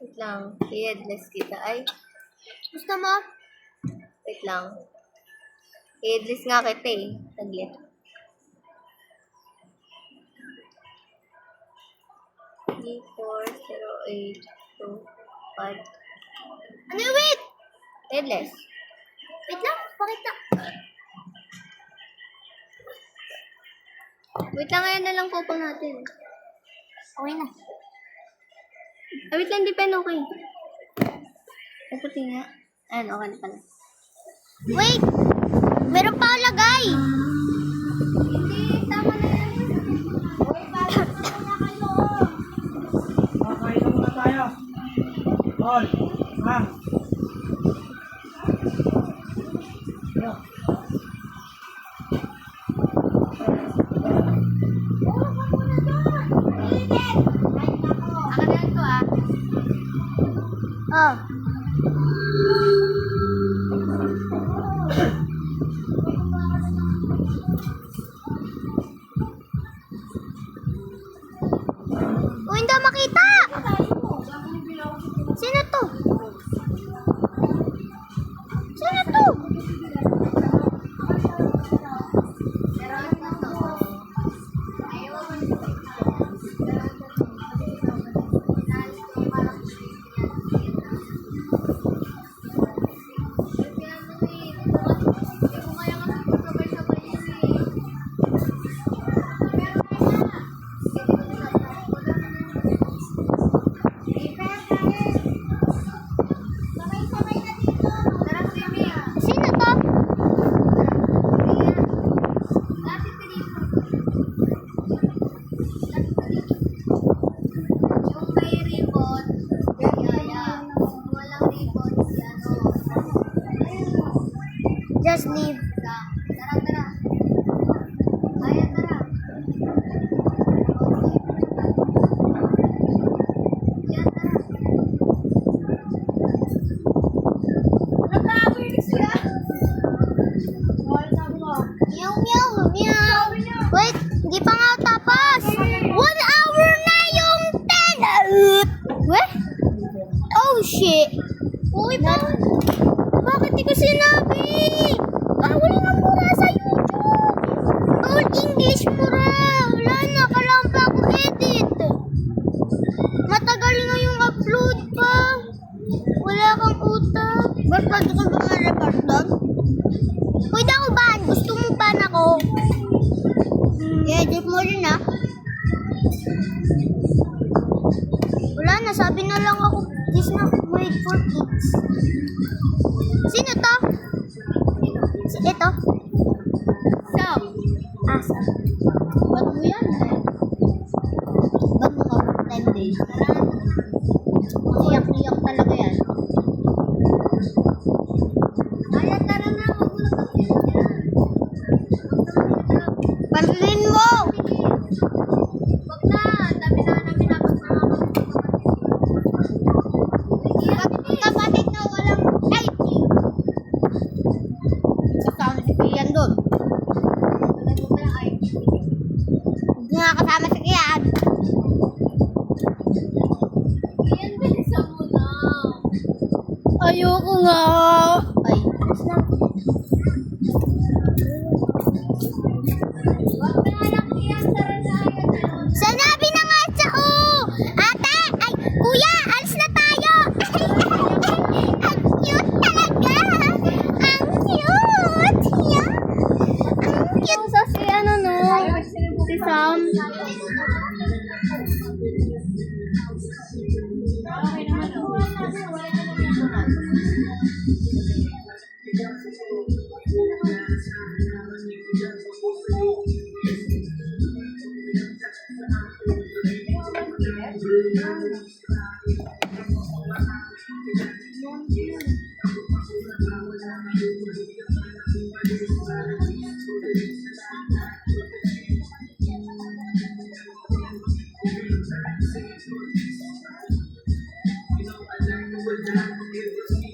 Wait lang. I-headless kita. Ay, Gusto mo? wait lang. I-headless nga kita eh. Saglit. Three, 4, 0, 8, 2, 5. Ano yung wait? Headless. Wait lang, pakita. Wait lang, ngayon na lang kupang natin. Okay na. Ah, wait lang, di pa okay. Ay, puti nga. Ayan, okay na pala. Wait! Meron pa ako lagay. Hindi, tama na yan. Kakain muna tayo. Tol, ma'am. Akalain ko ah. Oh. Oh, hindi makita. Sino to? Sino to? Meron na to. Sino to? Yung may ribbon, yeah. Walang ribbon, si ano. Just leave. Tara, tara. Ayan, tara. Yan, tara. Meow, meow, meow. Wait, hindi pa nga tapos. 1 hour na yung 10. Weh? Oh, shit. Uy, bakit di ko sinabi? Bawal na mura sa YouTube. Bawal English mura. Wala na, kailangan pa ako edit. Matagal na yung upload pa. Wala kang utak. Ba't pwede ko ba ma-report doon? Pwede ako ban. Gusto mo ban ako? I-edit mo rin ah. Wala na, sabi na lang ako. This na made for kids. Sino to? Ito? Sam. Ah, sorry. Ba't mo yan eh? Ba't mo ka 10 days? Iyak-iyak talaga yan. Ayan, tara na. Huwag mo na kasi. Pansin mo! Huwag na. Dami na namin dapat na Kapatid na walang IT. Sa sound yan doon. Ano ba yung IT?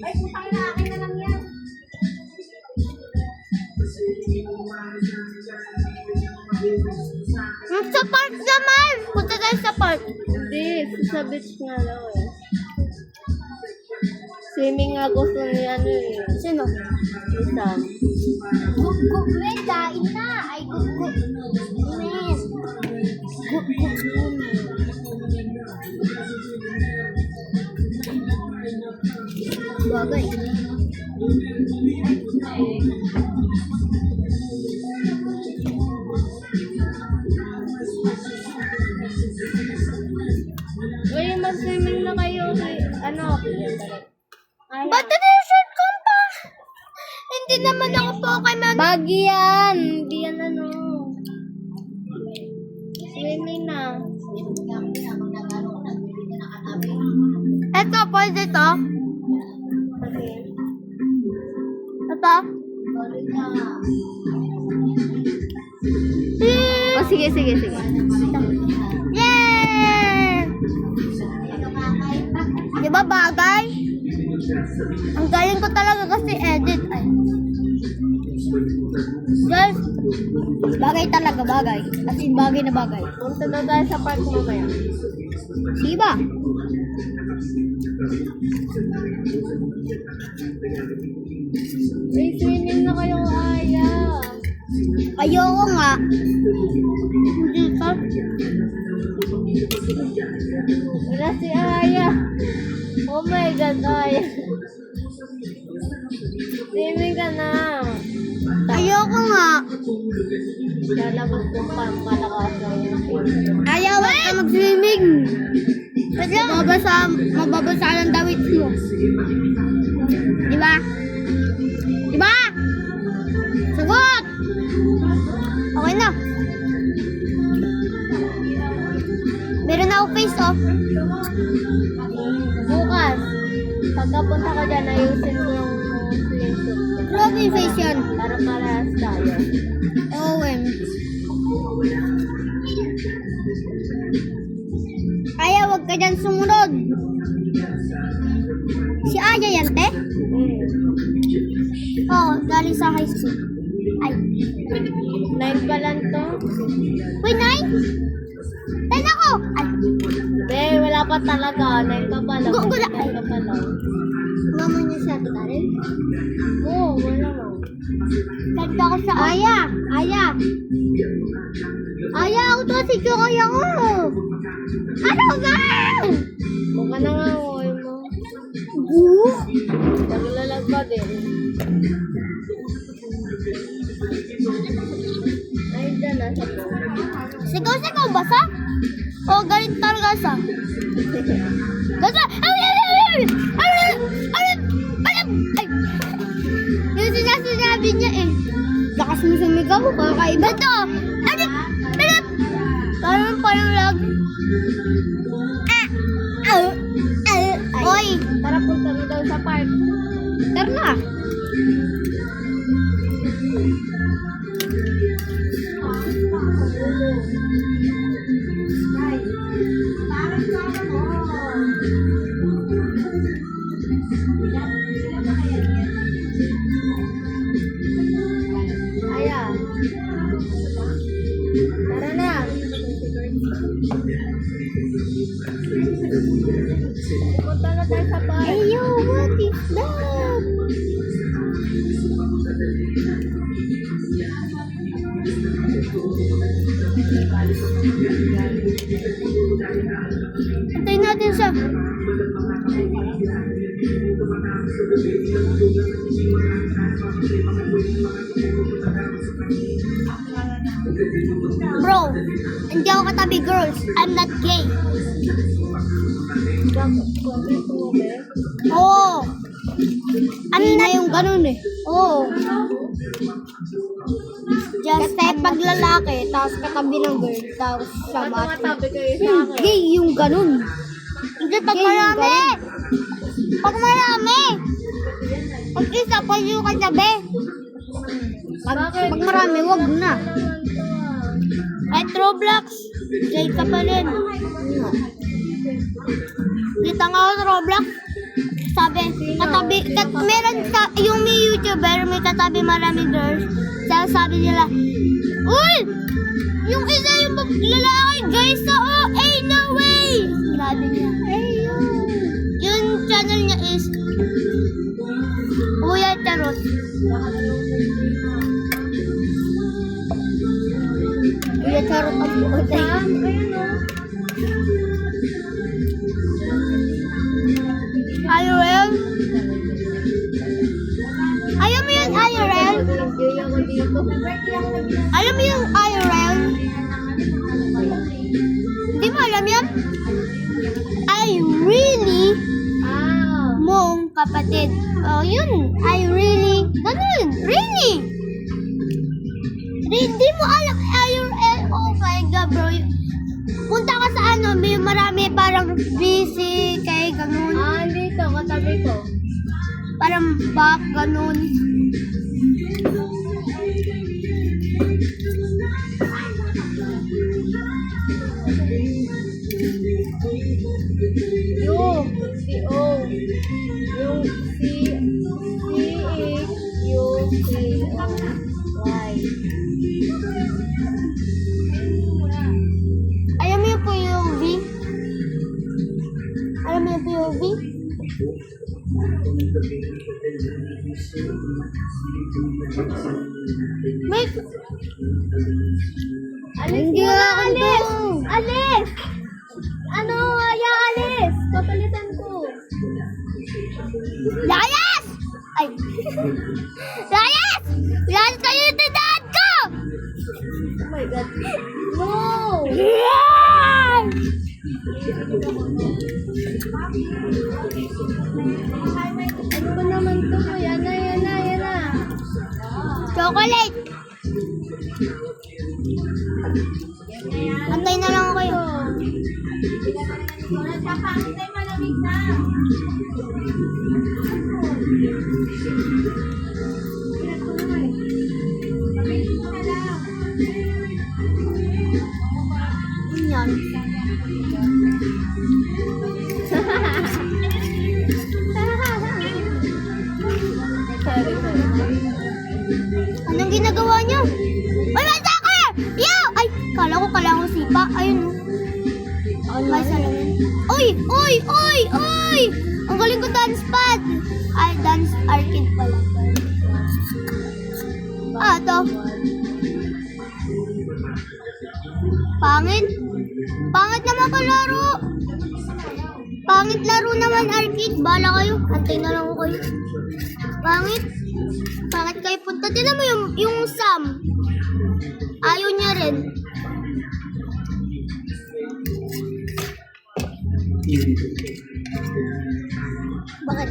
Ay, putang ina, akin na lang yan. Sa park naman! Punta tayo sa park. Hindi, sa beach nga daw eh. Swimming nga gusto niya ano eh. Sino? Si Sam. Gugug, men, kain na. Ay, gugug. Men. Bagay. Uy, mag-swimming na kayo. Ano? Ay, Ba't na-shirt ko pa? Hindi naman ako po kay man. Baggy yan. Hindi yan ano. Swimming na. Eto, pwede to. Okay. Ito. Oh, sige, sige, sige. Yay! Di ba bagay? Ang galing ko talaga kasi edit. Ay. Guys, bagay talaga, bagay. As in, bagay na bagay. Punta na tayo sa park mamaya. Sige ba? May swimming na kayo, Aya. Ayoko nga. Hindi ka. Wala si Aya. Oh my God, Aya. Swimming ka na. Ayoko nga. Lalabas ko pa ang kalakasan. Ayaw ka mag-swimming. Mababasa ng dawit mo. Di ba? Di ba? Sagot! Okay na. Meron na ako face, oh. Bukas, pagkapunta ka dyan, ayusin ko yung swimsuit. Grabe yung face yan. Para parehas tayo. OM. Aya, wag ka dyan sumunod. Si Aya yan, te? Oo, galing sa high school. Ay. 9 pa lang to. Uy, 9? 10 ako! Ay, Be, wala pa talaga. 9 ka pa lang. Gugula. 9 ka pa lang. mama niya sa tarin. Oo, wala mo. Ganda ko sa Aya. Aya. Aya, ako to si Chokoy ako. Ano ba? Mukha na nga, oy mo. Naglalag pa din. Ay, dyan na sa po. Sigaw-sigaw ba sa? O galit talaga sa? Gasa! Ay! Yung sinasabi niya eh. Lakas mo sumigaw, kakaiba to. Parang lag. Oy! Tara, punta na daw sa park. Tara na. Ayan. Tara na. Punta na tayo sa park. Ayo, what is that? Antayin natin siya. Bro, hindi ako katabi girls. I'm not gay. Bakit? Bakit mo, be? Oo. Ano na yung ganun eh. Oo. Just Kasi pag lalaki, tapos katabi ng girl, tapos siya Ba't macho. tumatabi kayo sa akin? Gay yung ganun. Hindi, pag Gay yung marami. ganun. Pag marami. Pag isa, pwede yung katabi. Pag marami, wag na. At Roblox, gay ka pa rin. Kita nga ako sa Roblox. Sabi, katabi, meron yung may YouTuber, may katabi marami girls. Sabi nila, uy! Yung isa yung lalaki, guys, sa no way! Sabi niya, yung channel niya is Kuya Charot. Kuya Charot ang buhay. IRL? Ayaw mo yung IRL? Gay ako dito. Alam mo yung IRL? Hindi mo alam yan? I really Ah, mong kapatid. Oh, yun. I really. Ganun. Really. Hindi mo alam IRL. Oh my God, bro. Punta ka sa ano, may marami parang busy, kay ganun. dito, katabi ko. Parang back, ganun. Yung C-O. Yung C-H-U-C-O-Y. Alam mo yung POV? Alam mo yung POV? May... Alis Hindi mo na, ako alis! doon. Alis! Ano, alis! Papalitan ko. Layas! Ay! Layas! Layas kayo yung tindahan ko! Oh my God. No! Yan! Ano ba naman to? Yan na. Chocolate! Antay na lang ako kayo. Yan. Sorry. Anong ginagawa niyo? Uy, massacre! Yo! Ay, kala ko sipa. Ayun. May salamin. Uy! Ang galing ko dance pad. Ay, dance arcade pala. Ito. Pangit. Pangit naman kalaro. Pangit laro naman arcade. Bala kayo. Antay na lang ako kayo. Pangit. Pangit kayo punta. Tinan mo yung Sam. Ayaw niya rin. Bakit?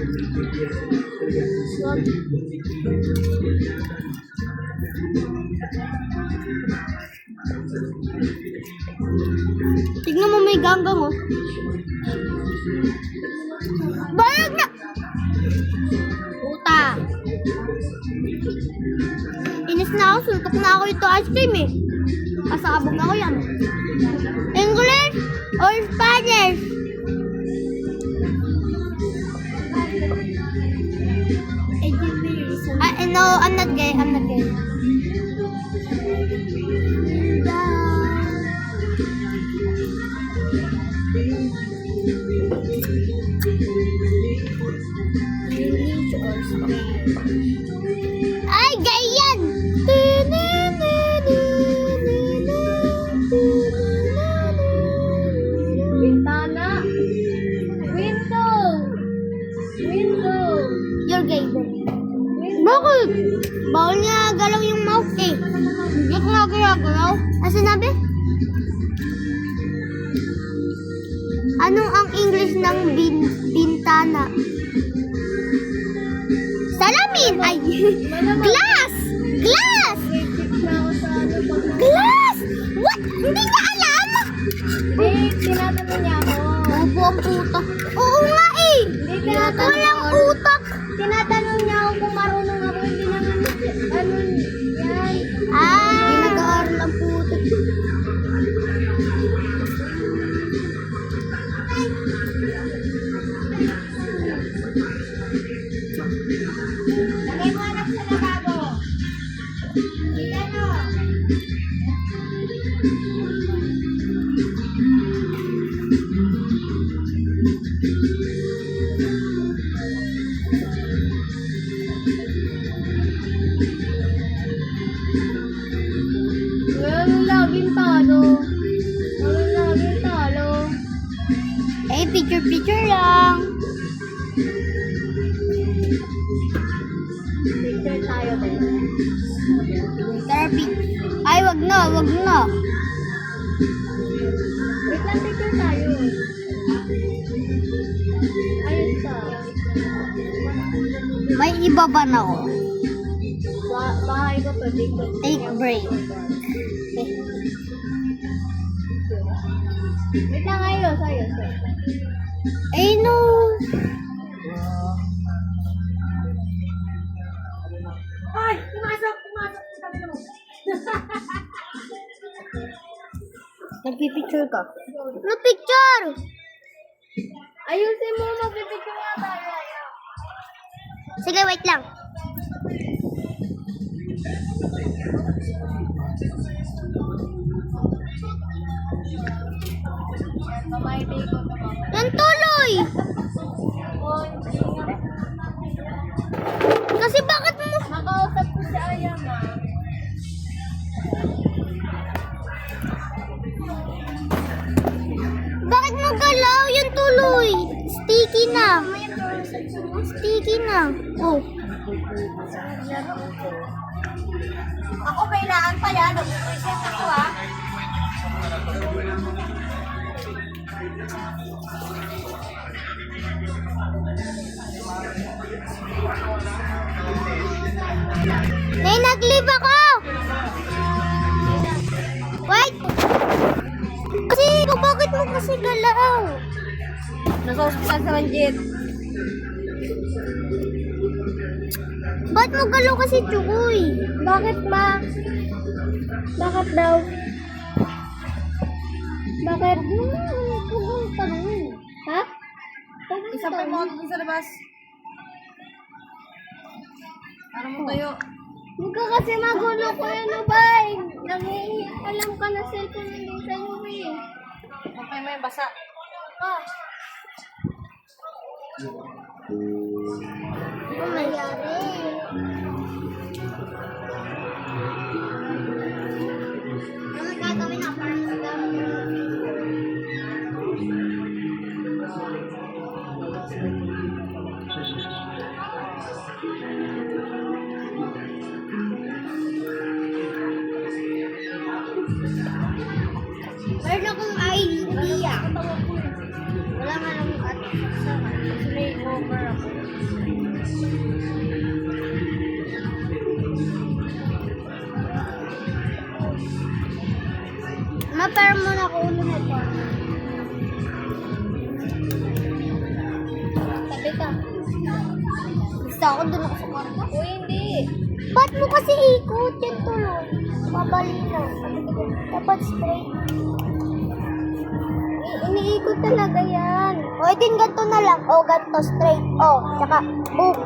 Tignan mo may ganggang oh. Bayag na! Puta! Inis na ako, suntok na ako ito ice cream eh. Pasabog na ako yan. English or Spanish? No, I'm not gay. Ay, gay yan! Bintana. Window. You're gay then. Bakit? Bawal niya galaw yung mouth eh. Hindi ko nga galaw. Ano sinabi? Anong ang English ng bintana? Salamin! Glass! Glass! Na ako sa ano pag Glass! What? Hindi niya alam? hindi, tinatanong niya ako. Bobo ang puta. Oo nga eh. Hindi, tinatanong Walang ako. utak. Tinatanong niya ako kung marunong ako. Hindi naman, ano, yan. Ah. Hindi nag-aaral ang puta. Lagay mo anak sa lababo. Ano? Ngayon laging talo. Ngayon laging talo. Eh, picture lang. Picture tayo din. Therapy. Ay, wag na, wag na. Wait lang, picture tayo. Ayos ka. May iba ba na ako? Bahay ko to, dito. Take break. Wait lang, ayos. Eh, no. Ay, pumasok. Sabi mo. Nagpipicture ka. Ano picture? Ayusin mo, mag-picture nga tayo. Sige, wait lang. Kamay-day ko to, mama. Yan tuloy. Kasi bakit mo? Nakausap ko si Aya, ma. Bakit mo galaw? Yan tuloy. Sticky na. Sticky na. Oh. Ako kailangan pala. Nag-present ako ah. Nay, nag-leave ako. Wait. Kasi, bakit mo kasi galaw? Nasa ospital sa Manjit. Ba't mo galaw kasi, Chukoy? Bakit, ma? Bakit daw? Bakit? Huwag mong tanongin. Ha? Huwag mong Isapin mo tanongin. ako dun sa labas. Ano mo tayo? Huwag ka kasi magulo ko yan, ba? Alam ka na cellphone hindi sa iyo eh. Okay mo yung basa. Ah. Ano nangyari? Ano gagawin na para sa meron akong idea. Wala nga lang at may over ako. Ma-pair muna ako ulo nito. Sabi ka. Gusto ako dun ako sa kwarto. O hindi. Ba't mo kasi ikot yan tuloy? Mabalino. Dapat straight. Iniikot talaga yan. O, din ganito na lang. O, ganito, straight. O, tsaka, boom.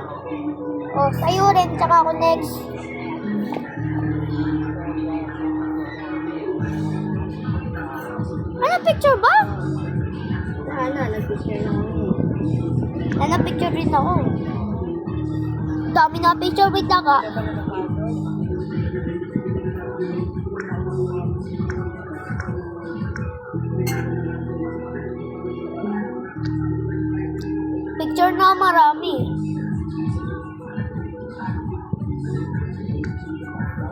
O, sa'yo rin, tsaka ako next. Ano, picture ba? Ano, nag-picture na ako. Ano, picture rin ako. Dami na picture with ka. Picture na marami.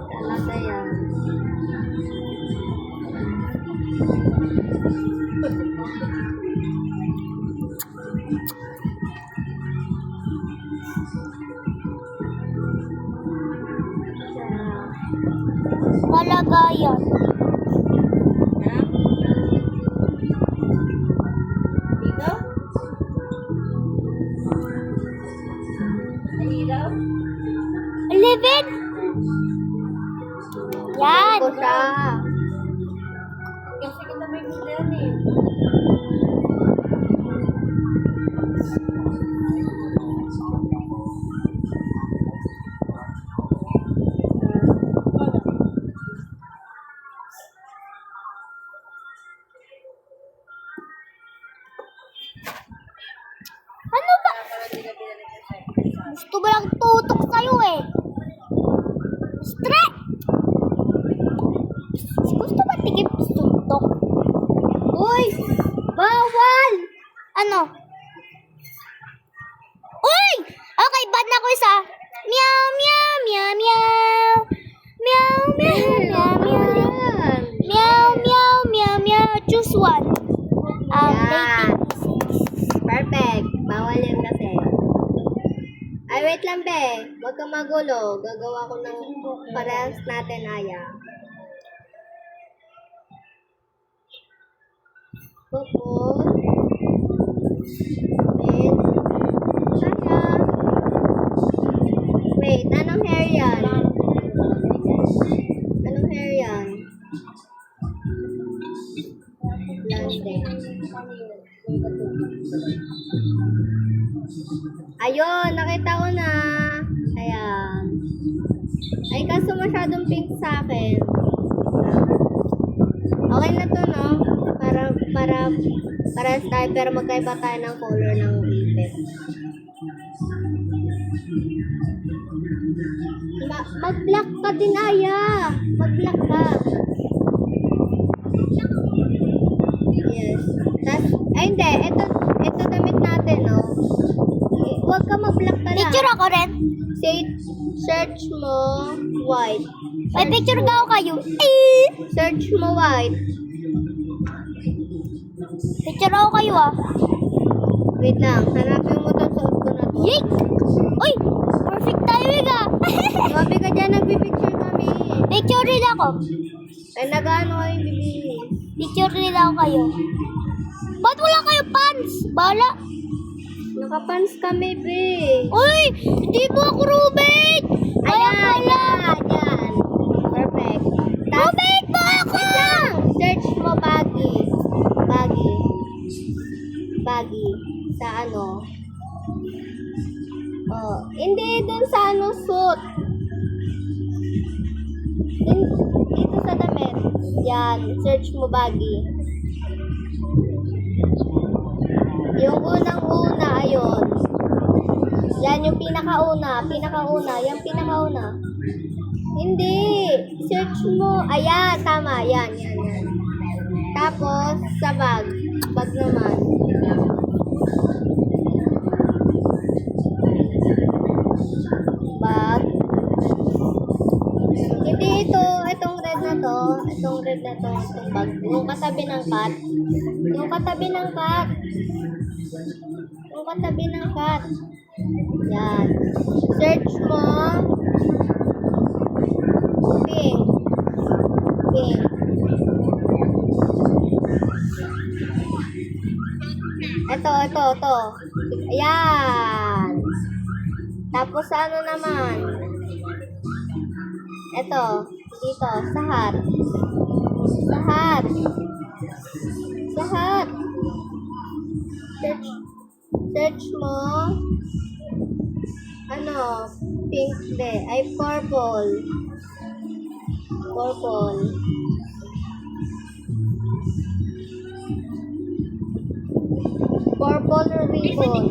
Talaga yan. Kalagayan. Ha? Dito? Mahiraw? 11. Yan. Ako siya. Kasi kita may gusto yan eh. Ano ba? Gusto ba lang tutok sa'yo eh? Stress! Gusto ba tigip suntok? Uy! Bawal! Ano? Uy! Okay, bad na ko isa. Meow, meow, meow, meow. Meow, meow, meow, meow. Meow, meow, meow, meow. Choose one. Yan. Dating. Perfect. Bawal yan kasi. Ay, wait lang, be. Huwag kang magulo. Gagawa ko ng parehas natin, Aya. Pupul. Wait. Aya. Wait, anong hair yan? Anong hair yan? Blonde. Ayun, nakita ko na. Ayan. Ay, kaso masyadong pink sa akin. Okay na to, no? Para tayo, pero magkaiba tayo ng color ng ipit. Mag-black ka din, Aya. Mag-black ka. Yes. Ay, hindi. Ito damit natin, no? Huwag ka mag-black ka lang. Picture ako rin. Search mo white. May picture daw kayo. Eh! Search mo white. Picture ako kayo ah. Wait lang. Hanapin mo itong suot ko na to. Yay! Uy! Perfect timing ah! Mabi ka dyan. Nagpipicture kami. Picture rin ako. Ay, nag-ano kayo bibili. Picture rin ako kayo. Ba't wala kayo pants? Bala. Nakapans kami, be. Uy! Hindi mo ako roommate! Ayan, ayan. Perfect. Roommate mo ako! Wait lang. Search mo baggy. Baggy. Baggy. Sa ano? Oh, hindi dun sa ano suit. Dito sa damit. Yan. Search mo baggy. Yung unang-una, ayun. Yan yung pinakauna. Yan pinakauna. Hindi. Search mo. Ayan, tama. Yan. Tapos, sa bag. Bag naman. Bag. Hindi ito. Itong red na to. Itong bag. Yung katabi ng cat. Yung katabi ng cat. Yan. Search mo. Pink. Ito. Ayan. Tapos ano naman? Ito. Dito. Sa hat. Search mo. Ano? Pink de. Ay, purple. Purple ribbon.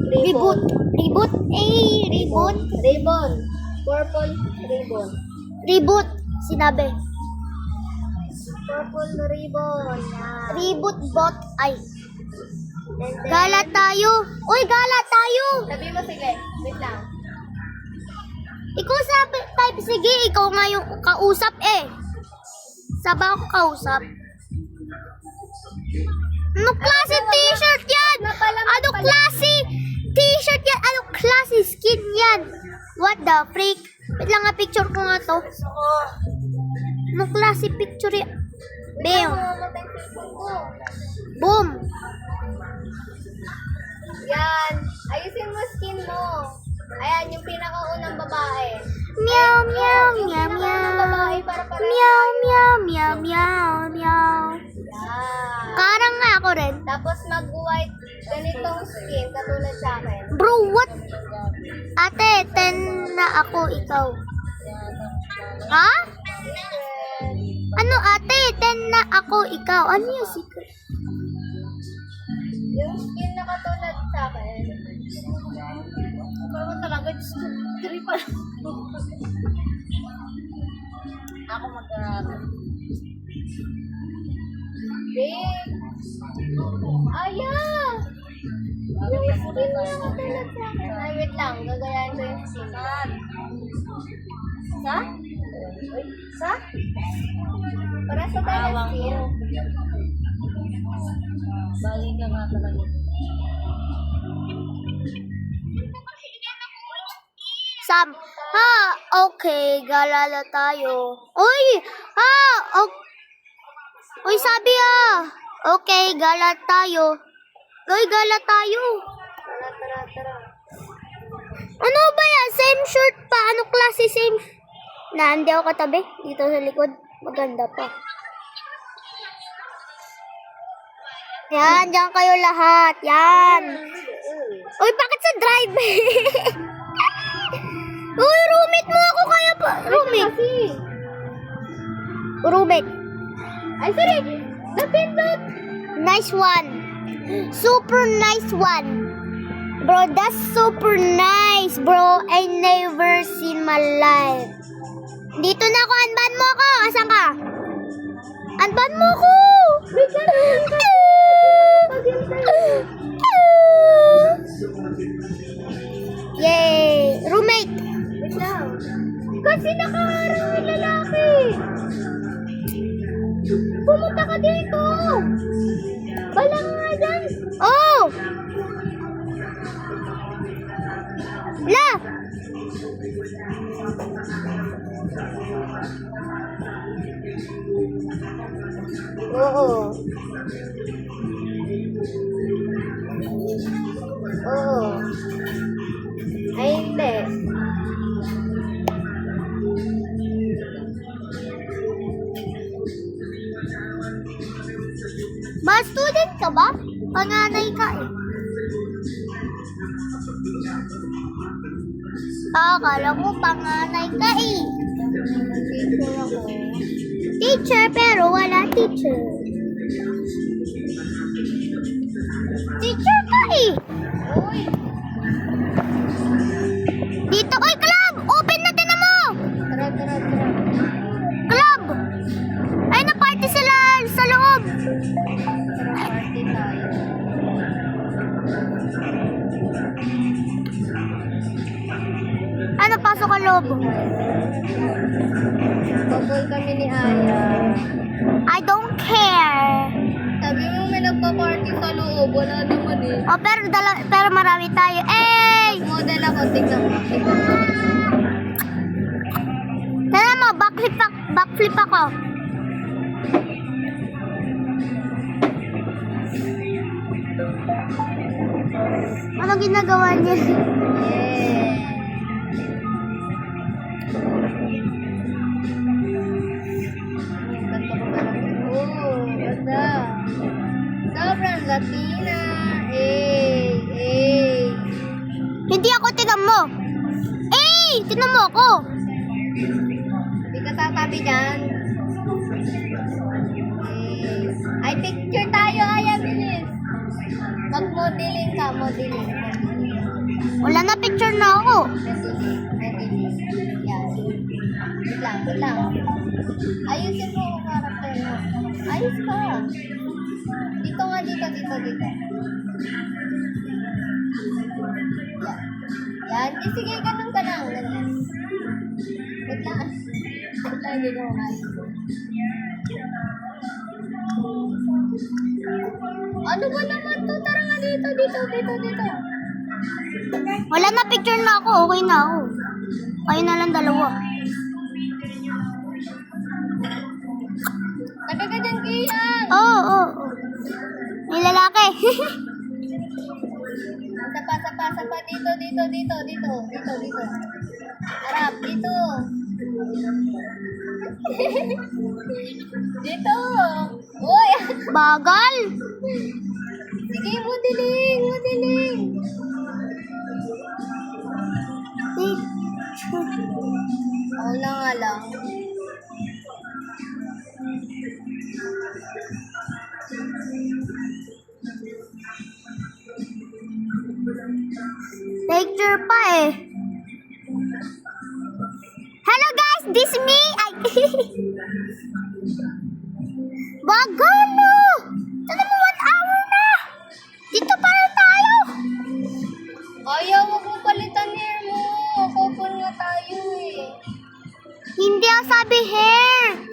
Reboot. Reboot. Eh, reboot. Ribbon. Purple ribbon. Reboot. Sinabi. Purple ribbon. Yan. Reboot bot. Ay. Gala tayo. Uy, gala tayo. Sabi mo, sige. Wait lang. Ikaw sabi, type, sige, ikaw nga yung kausap eh. Saba ako kausap. Ano klase t-shirt yan? Ano klase t-shirt yan? Ano klase skin yan? What the freak? Wait lang nga, picture ko nga to. Anong klase picture yan? Bam! Mamatay yung cellphone ko. Boom! Yan. Ayusin mo skin mo. Ayan, yung pinakaunang babae. Meow, meow, Yung meow, pinakaunang meow. babae para pareho. Meow, meow, meow, meow, meow. Yan. Parang nga ako rin. Tapos mag-white ganitong skin katulad sa akin. Bro, what? Ate, 10 na ako, ikaw. Ha? Ano ate? 10 na ako, ikaw. Ano yung secret? Yung skin na katulad sa akin. Parang talaga, just 3 pa lang. Ako mag-aaral. Babe! Ayaw! Yung skin na katulad sa akin. Ay, wait lang. Gagayahin ko yung skin. Sa? Sa? Para sa tayo Awang skin. ko. Bali ka nga talaga. Sam, ha, okay, galala tayo. Uy, ha, Uy, sabi okay, gala tayo. Uy, gala tayo. Tara. Ano ba yan? Same shirt pa. Ano klase same? Na, hindi ako katabi. Dito sa likod. Maganda pa. Yan, dyan kayo lahat. Yan. Uy, bakit sa drive? Uy, roommate mo ako kaya pa. Roommate. Roommate. Ay, sorry! Napindot! Nice one. Super nice one. Bro, that's super nice, bro. I never seen my life. Dito na ako. Unban mo ako. Asan ka? Unban mo ako. Yay! Roommate. Wait lang. Kasi nakaharang ang lalaki. Pumunta ka dito. Balang nga dyan. Oh! La! Oo. Oo. Ay, hindi. Ba, student ka ba? Panganay ka eh. Akala ko panganay ka eh. Teacher ako. Teacher pero wala teacher. Teacher ka eh. Uy! Dito, oy club! Open na din mo! Tara. Club! Ay, na-party sila sa loob. Party tayo. Ano, pasok ang loob? Pagod kami ni Aya. I don't care. Sabi mo may nagpa-party sa loob. Wala naman eh. Oh, pero marami tayo. Hey! Model ako. Tignan mo. Tara mo, backflip ako. Ano ginagawa niya? Yeah. Oh, ganda. Sobrang Latina. Hindi ako, tinan mo. Tinan mo ako. Hindi ka tatabi dyan. Ay, picture tayo. Ay, bilis. Mag-modeling ka, modeling. Wala na, picture na ako. Yan. Wait lang. Ayusin mo ang karakter mo. Ayos ka. Dito nga, dito. Yan. Sige, ganun ka lang. Wait lang. Hindi ko ano ba naman to? Tara nga dito. Wala na, picture na ako. Okay na ako. Ayun na lang dalawa. Nagkagadyang kiyan. Oo, oo. May lalaki. Sapa. Dito. Harap, dito. Dito. Uy! Bagal. Sige, mudiling. Ako na nga lang. Picture pa eh. Hello guys, this me. Ay. Bagal no. Ito mo 1 hour na. Dito pa rin tayo. Ayaw, wag mo palitan hair mo. Couple nga tayo eh. Hindi ako sabi hair.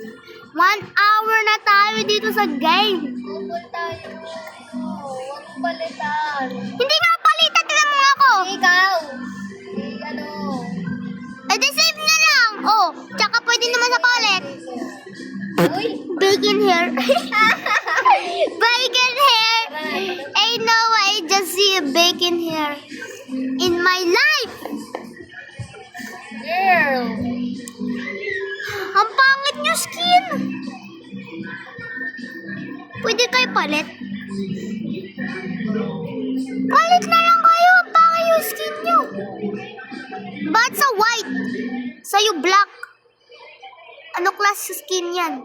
1 hour na tayo dito sa game. Couple tayo. Wag mo palitan. Hindi nga palitan, tignan mo ako. Ikaw. Eh, di save na lang. Oh, tsaka pwede naman sa palit. Uy. Bacon hair. Bacon hair. Ain't no way I just see a bacon hair in my life. Girl. Ang pangit nyo skin. Pwede kayo palit? Palit na lang kayo. Ang pangit yung skin nyo. Ba't sa white? Sa'yo black. Ano klase skin yan?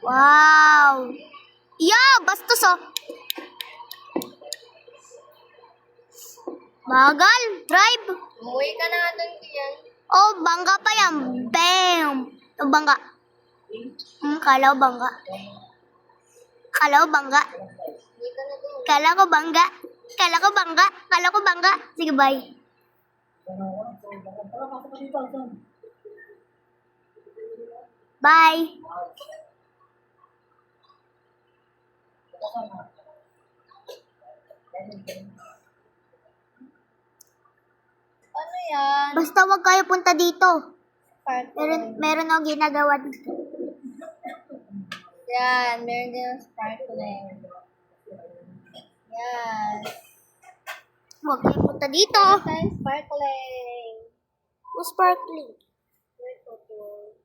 Wow. Yeah, bastos oh. Bagal. Drive. Umuwi ka na doon yan. Oh, bangga pa yan. Bam! Oh, bangga. Kala ko bangga. Kala ko bangga. Umuwi ka na doon. Kala ko bangga. Kala ko bangga. Kala ko bangga. Sige, bye. Bye. Ano yan? Basta wag kayo punta dito. Park. Meron ako ginagawa dito. Yan, meron din ang sparkling. Yan. Wag kayo punta dito. Time sparkling. O sparkling. Wait, okay.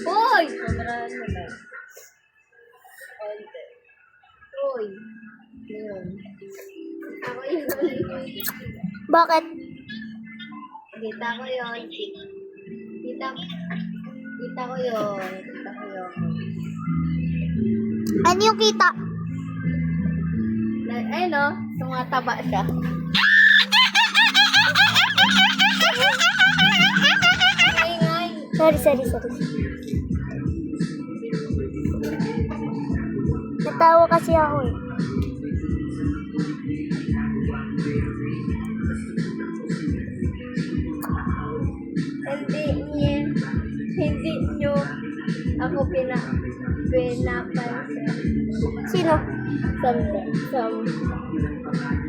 Hoy! Hoy! Yun. Ako yun. Bakit? Kita ko yun. Kita ko yun. Ano yung kita? Ay no, tumataba siya. Ingay. Sorry. Natawa kasi ako eh. Hindi nyo ako pinapansin. Sino? Sam.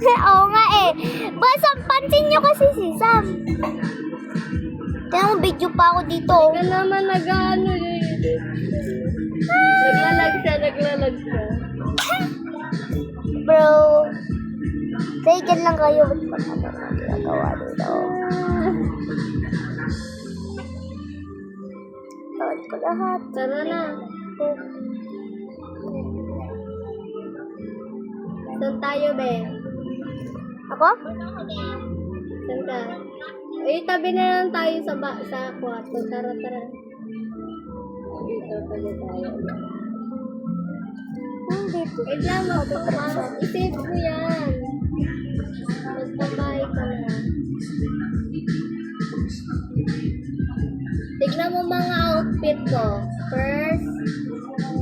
Oo nga eh. Basta pansin nyo kasi si Sam. Kaya mo video pa ako dito. Ka naman nag-ano eh. Naglalag siya. Bro. Say, dyan lang kayo. Ba't pa naman ang ginagawa dito? Tawad ko lahat. Tara na. Saan tayo, be? Ako? Saan ka? Tabi na lang tayo sa kwarto. Tara. Dito tayo. Dito. Wait lang, isave mo yan. Magpapay ka na. Tignan mo mga outfit ko. First,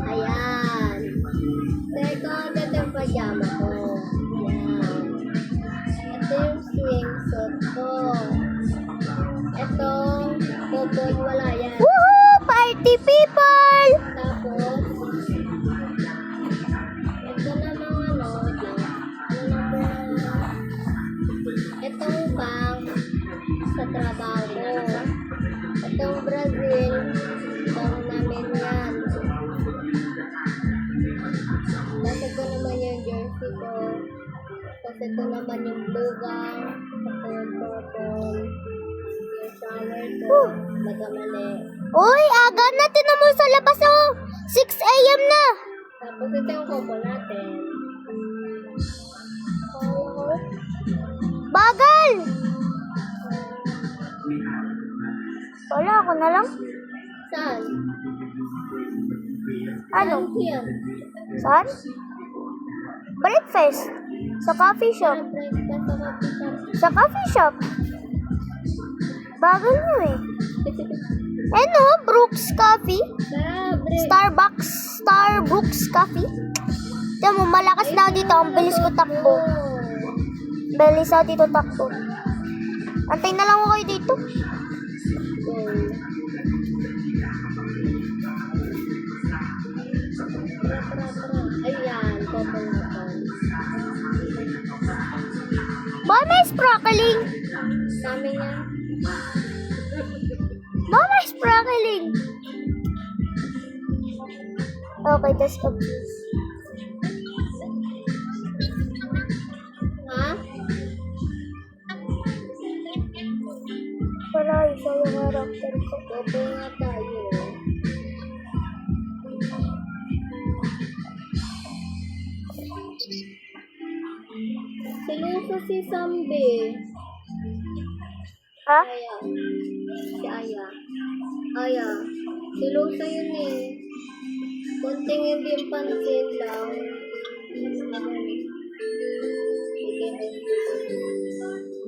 ayan. Second, ito yung pajama ko. Ayan. Ito yung swimsuit ko. Ito, boboy, wala yan. Woohoo! Party people! Tapos ito naman yung blue gang. Ito yung purple. Yung shower ko. Nagamali. Uy, aga na. Tinan mo sa labas oh. 6 a.m. na. Tapos ito yung coco natin. Bagal. Wala, ako na lang. Saan? Ano? Saan yan? Saan? Breakfast. Sa coffee shop. Breakfast sa coffee shop. Sa coffee shop. Bagal mo eh. Ano? Brooks Coffee? Tara, break. Starbucks Coffee? Tiyan mo, malakas na ako dito. Ang bilis ko takbo. Bilis ako dito takbo. Antay na lang ako kayo dito. Ayan, coco natin. Baka may sparkling. Kami yan. Baka may sparkling. Okay, that's good. Ha? Wala, isa yung character ko. Coco nga tayo. Sinuso si Sambi. Ha? Aya. Si Aya. Aya. Silusa yun eh. Kunting hindi yung pansin lang.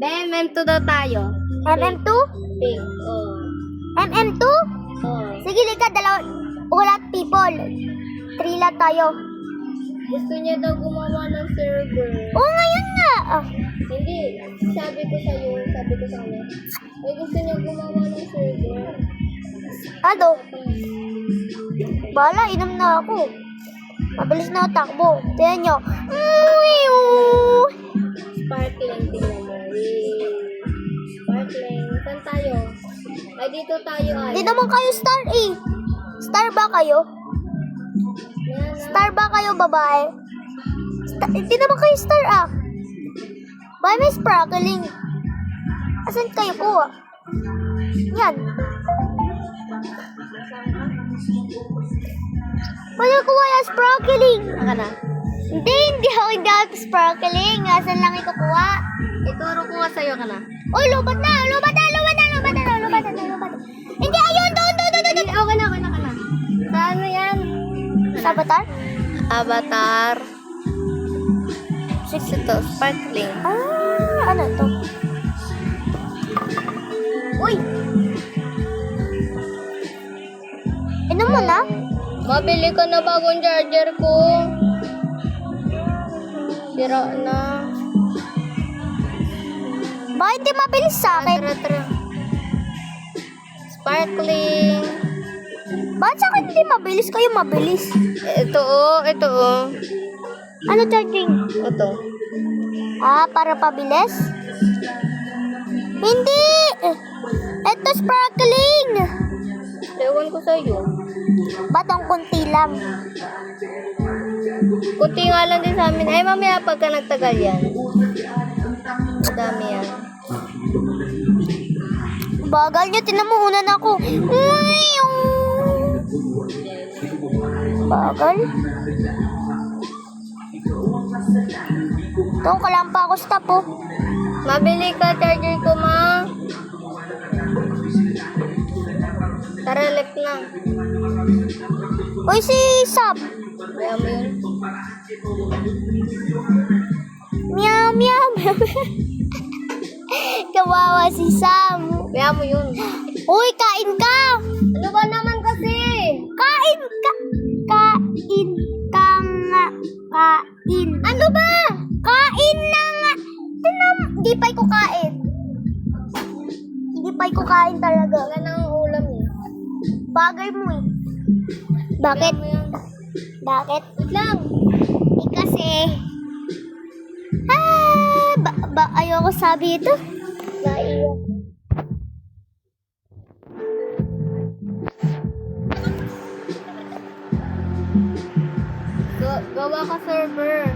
MM2 daw tayo. MM2? Pink. Oh. MM2? Oh. Sige, lika, ulat people. 3 lang tayo. Gusto niya daw gumawa ng server. Oo, ngayon nga. Ah, Hindi. Sabi ko sa kanya. May gusto niya gumawa ng server. ano? Bala, inom na ako. Mabilis na ako takbo. Tingnan nyo. Sparkling, tingnan mo. Sparkling. Saan tayo? Ay, dito tayo ay. Hindi naman kayo star eh. Star ba kayo? Yan na. Star ba kayo, babae? Hindi naman kayo star ah. Baka may sparkling. Asan kayo kuha? Yan. Wala kuha yung sparkling. Saan ka na? Hindi ako sparkling. Asan lang ikukuha? Ituro ko nga sa'yo ka na. Uy, lubat na. Hindi, ayun, doon. Okay na. Sa ano yan? Sa Avatar? Avatar. Ito, sparkling. Ah, ano to? Uy! Inom mo na? Mabili ka na bagong charger ko. Sira na. Bakit di mabilis sa akin? Tara. Sparkling. Bakit sa akin hindi mabilis? Kayo mabilis. Ito oh. Ano charging? Ito. Ah, para pabilis? Hindi! Ito sparkling! Ewan ko sa'yo. Ba't ang kunti lang? Kunti nga lang din sa amin. Ay, mamaya pagka nagtagal yan. Madami yan. Bagal nyo, tinamuunan ako. Bagal. Doon ka lang pa ako stop oh. Mabili ka charger ko, ma. Tara, left na. Uy, si Sab. Kaya mo yun. Meow. Kawawa si Sam. Kaya mo yun. Uy, kain ka. Ano ba naman kasi? Kain ka. Kain ka nga. Kain. Ano ba? Kain na nga. Hindi pa ko kain. Hindi pa ko kain talaga. Wala nang ulam eh. Bagay mo eh. Bakit? Kaya mo yun. Bakit? Wait lang. Kasi ayoko sabi ito. Naiyak. Gawa ka server.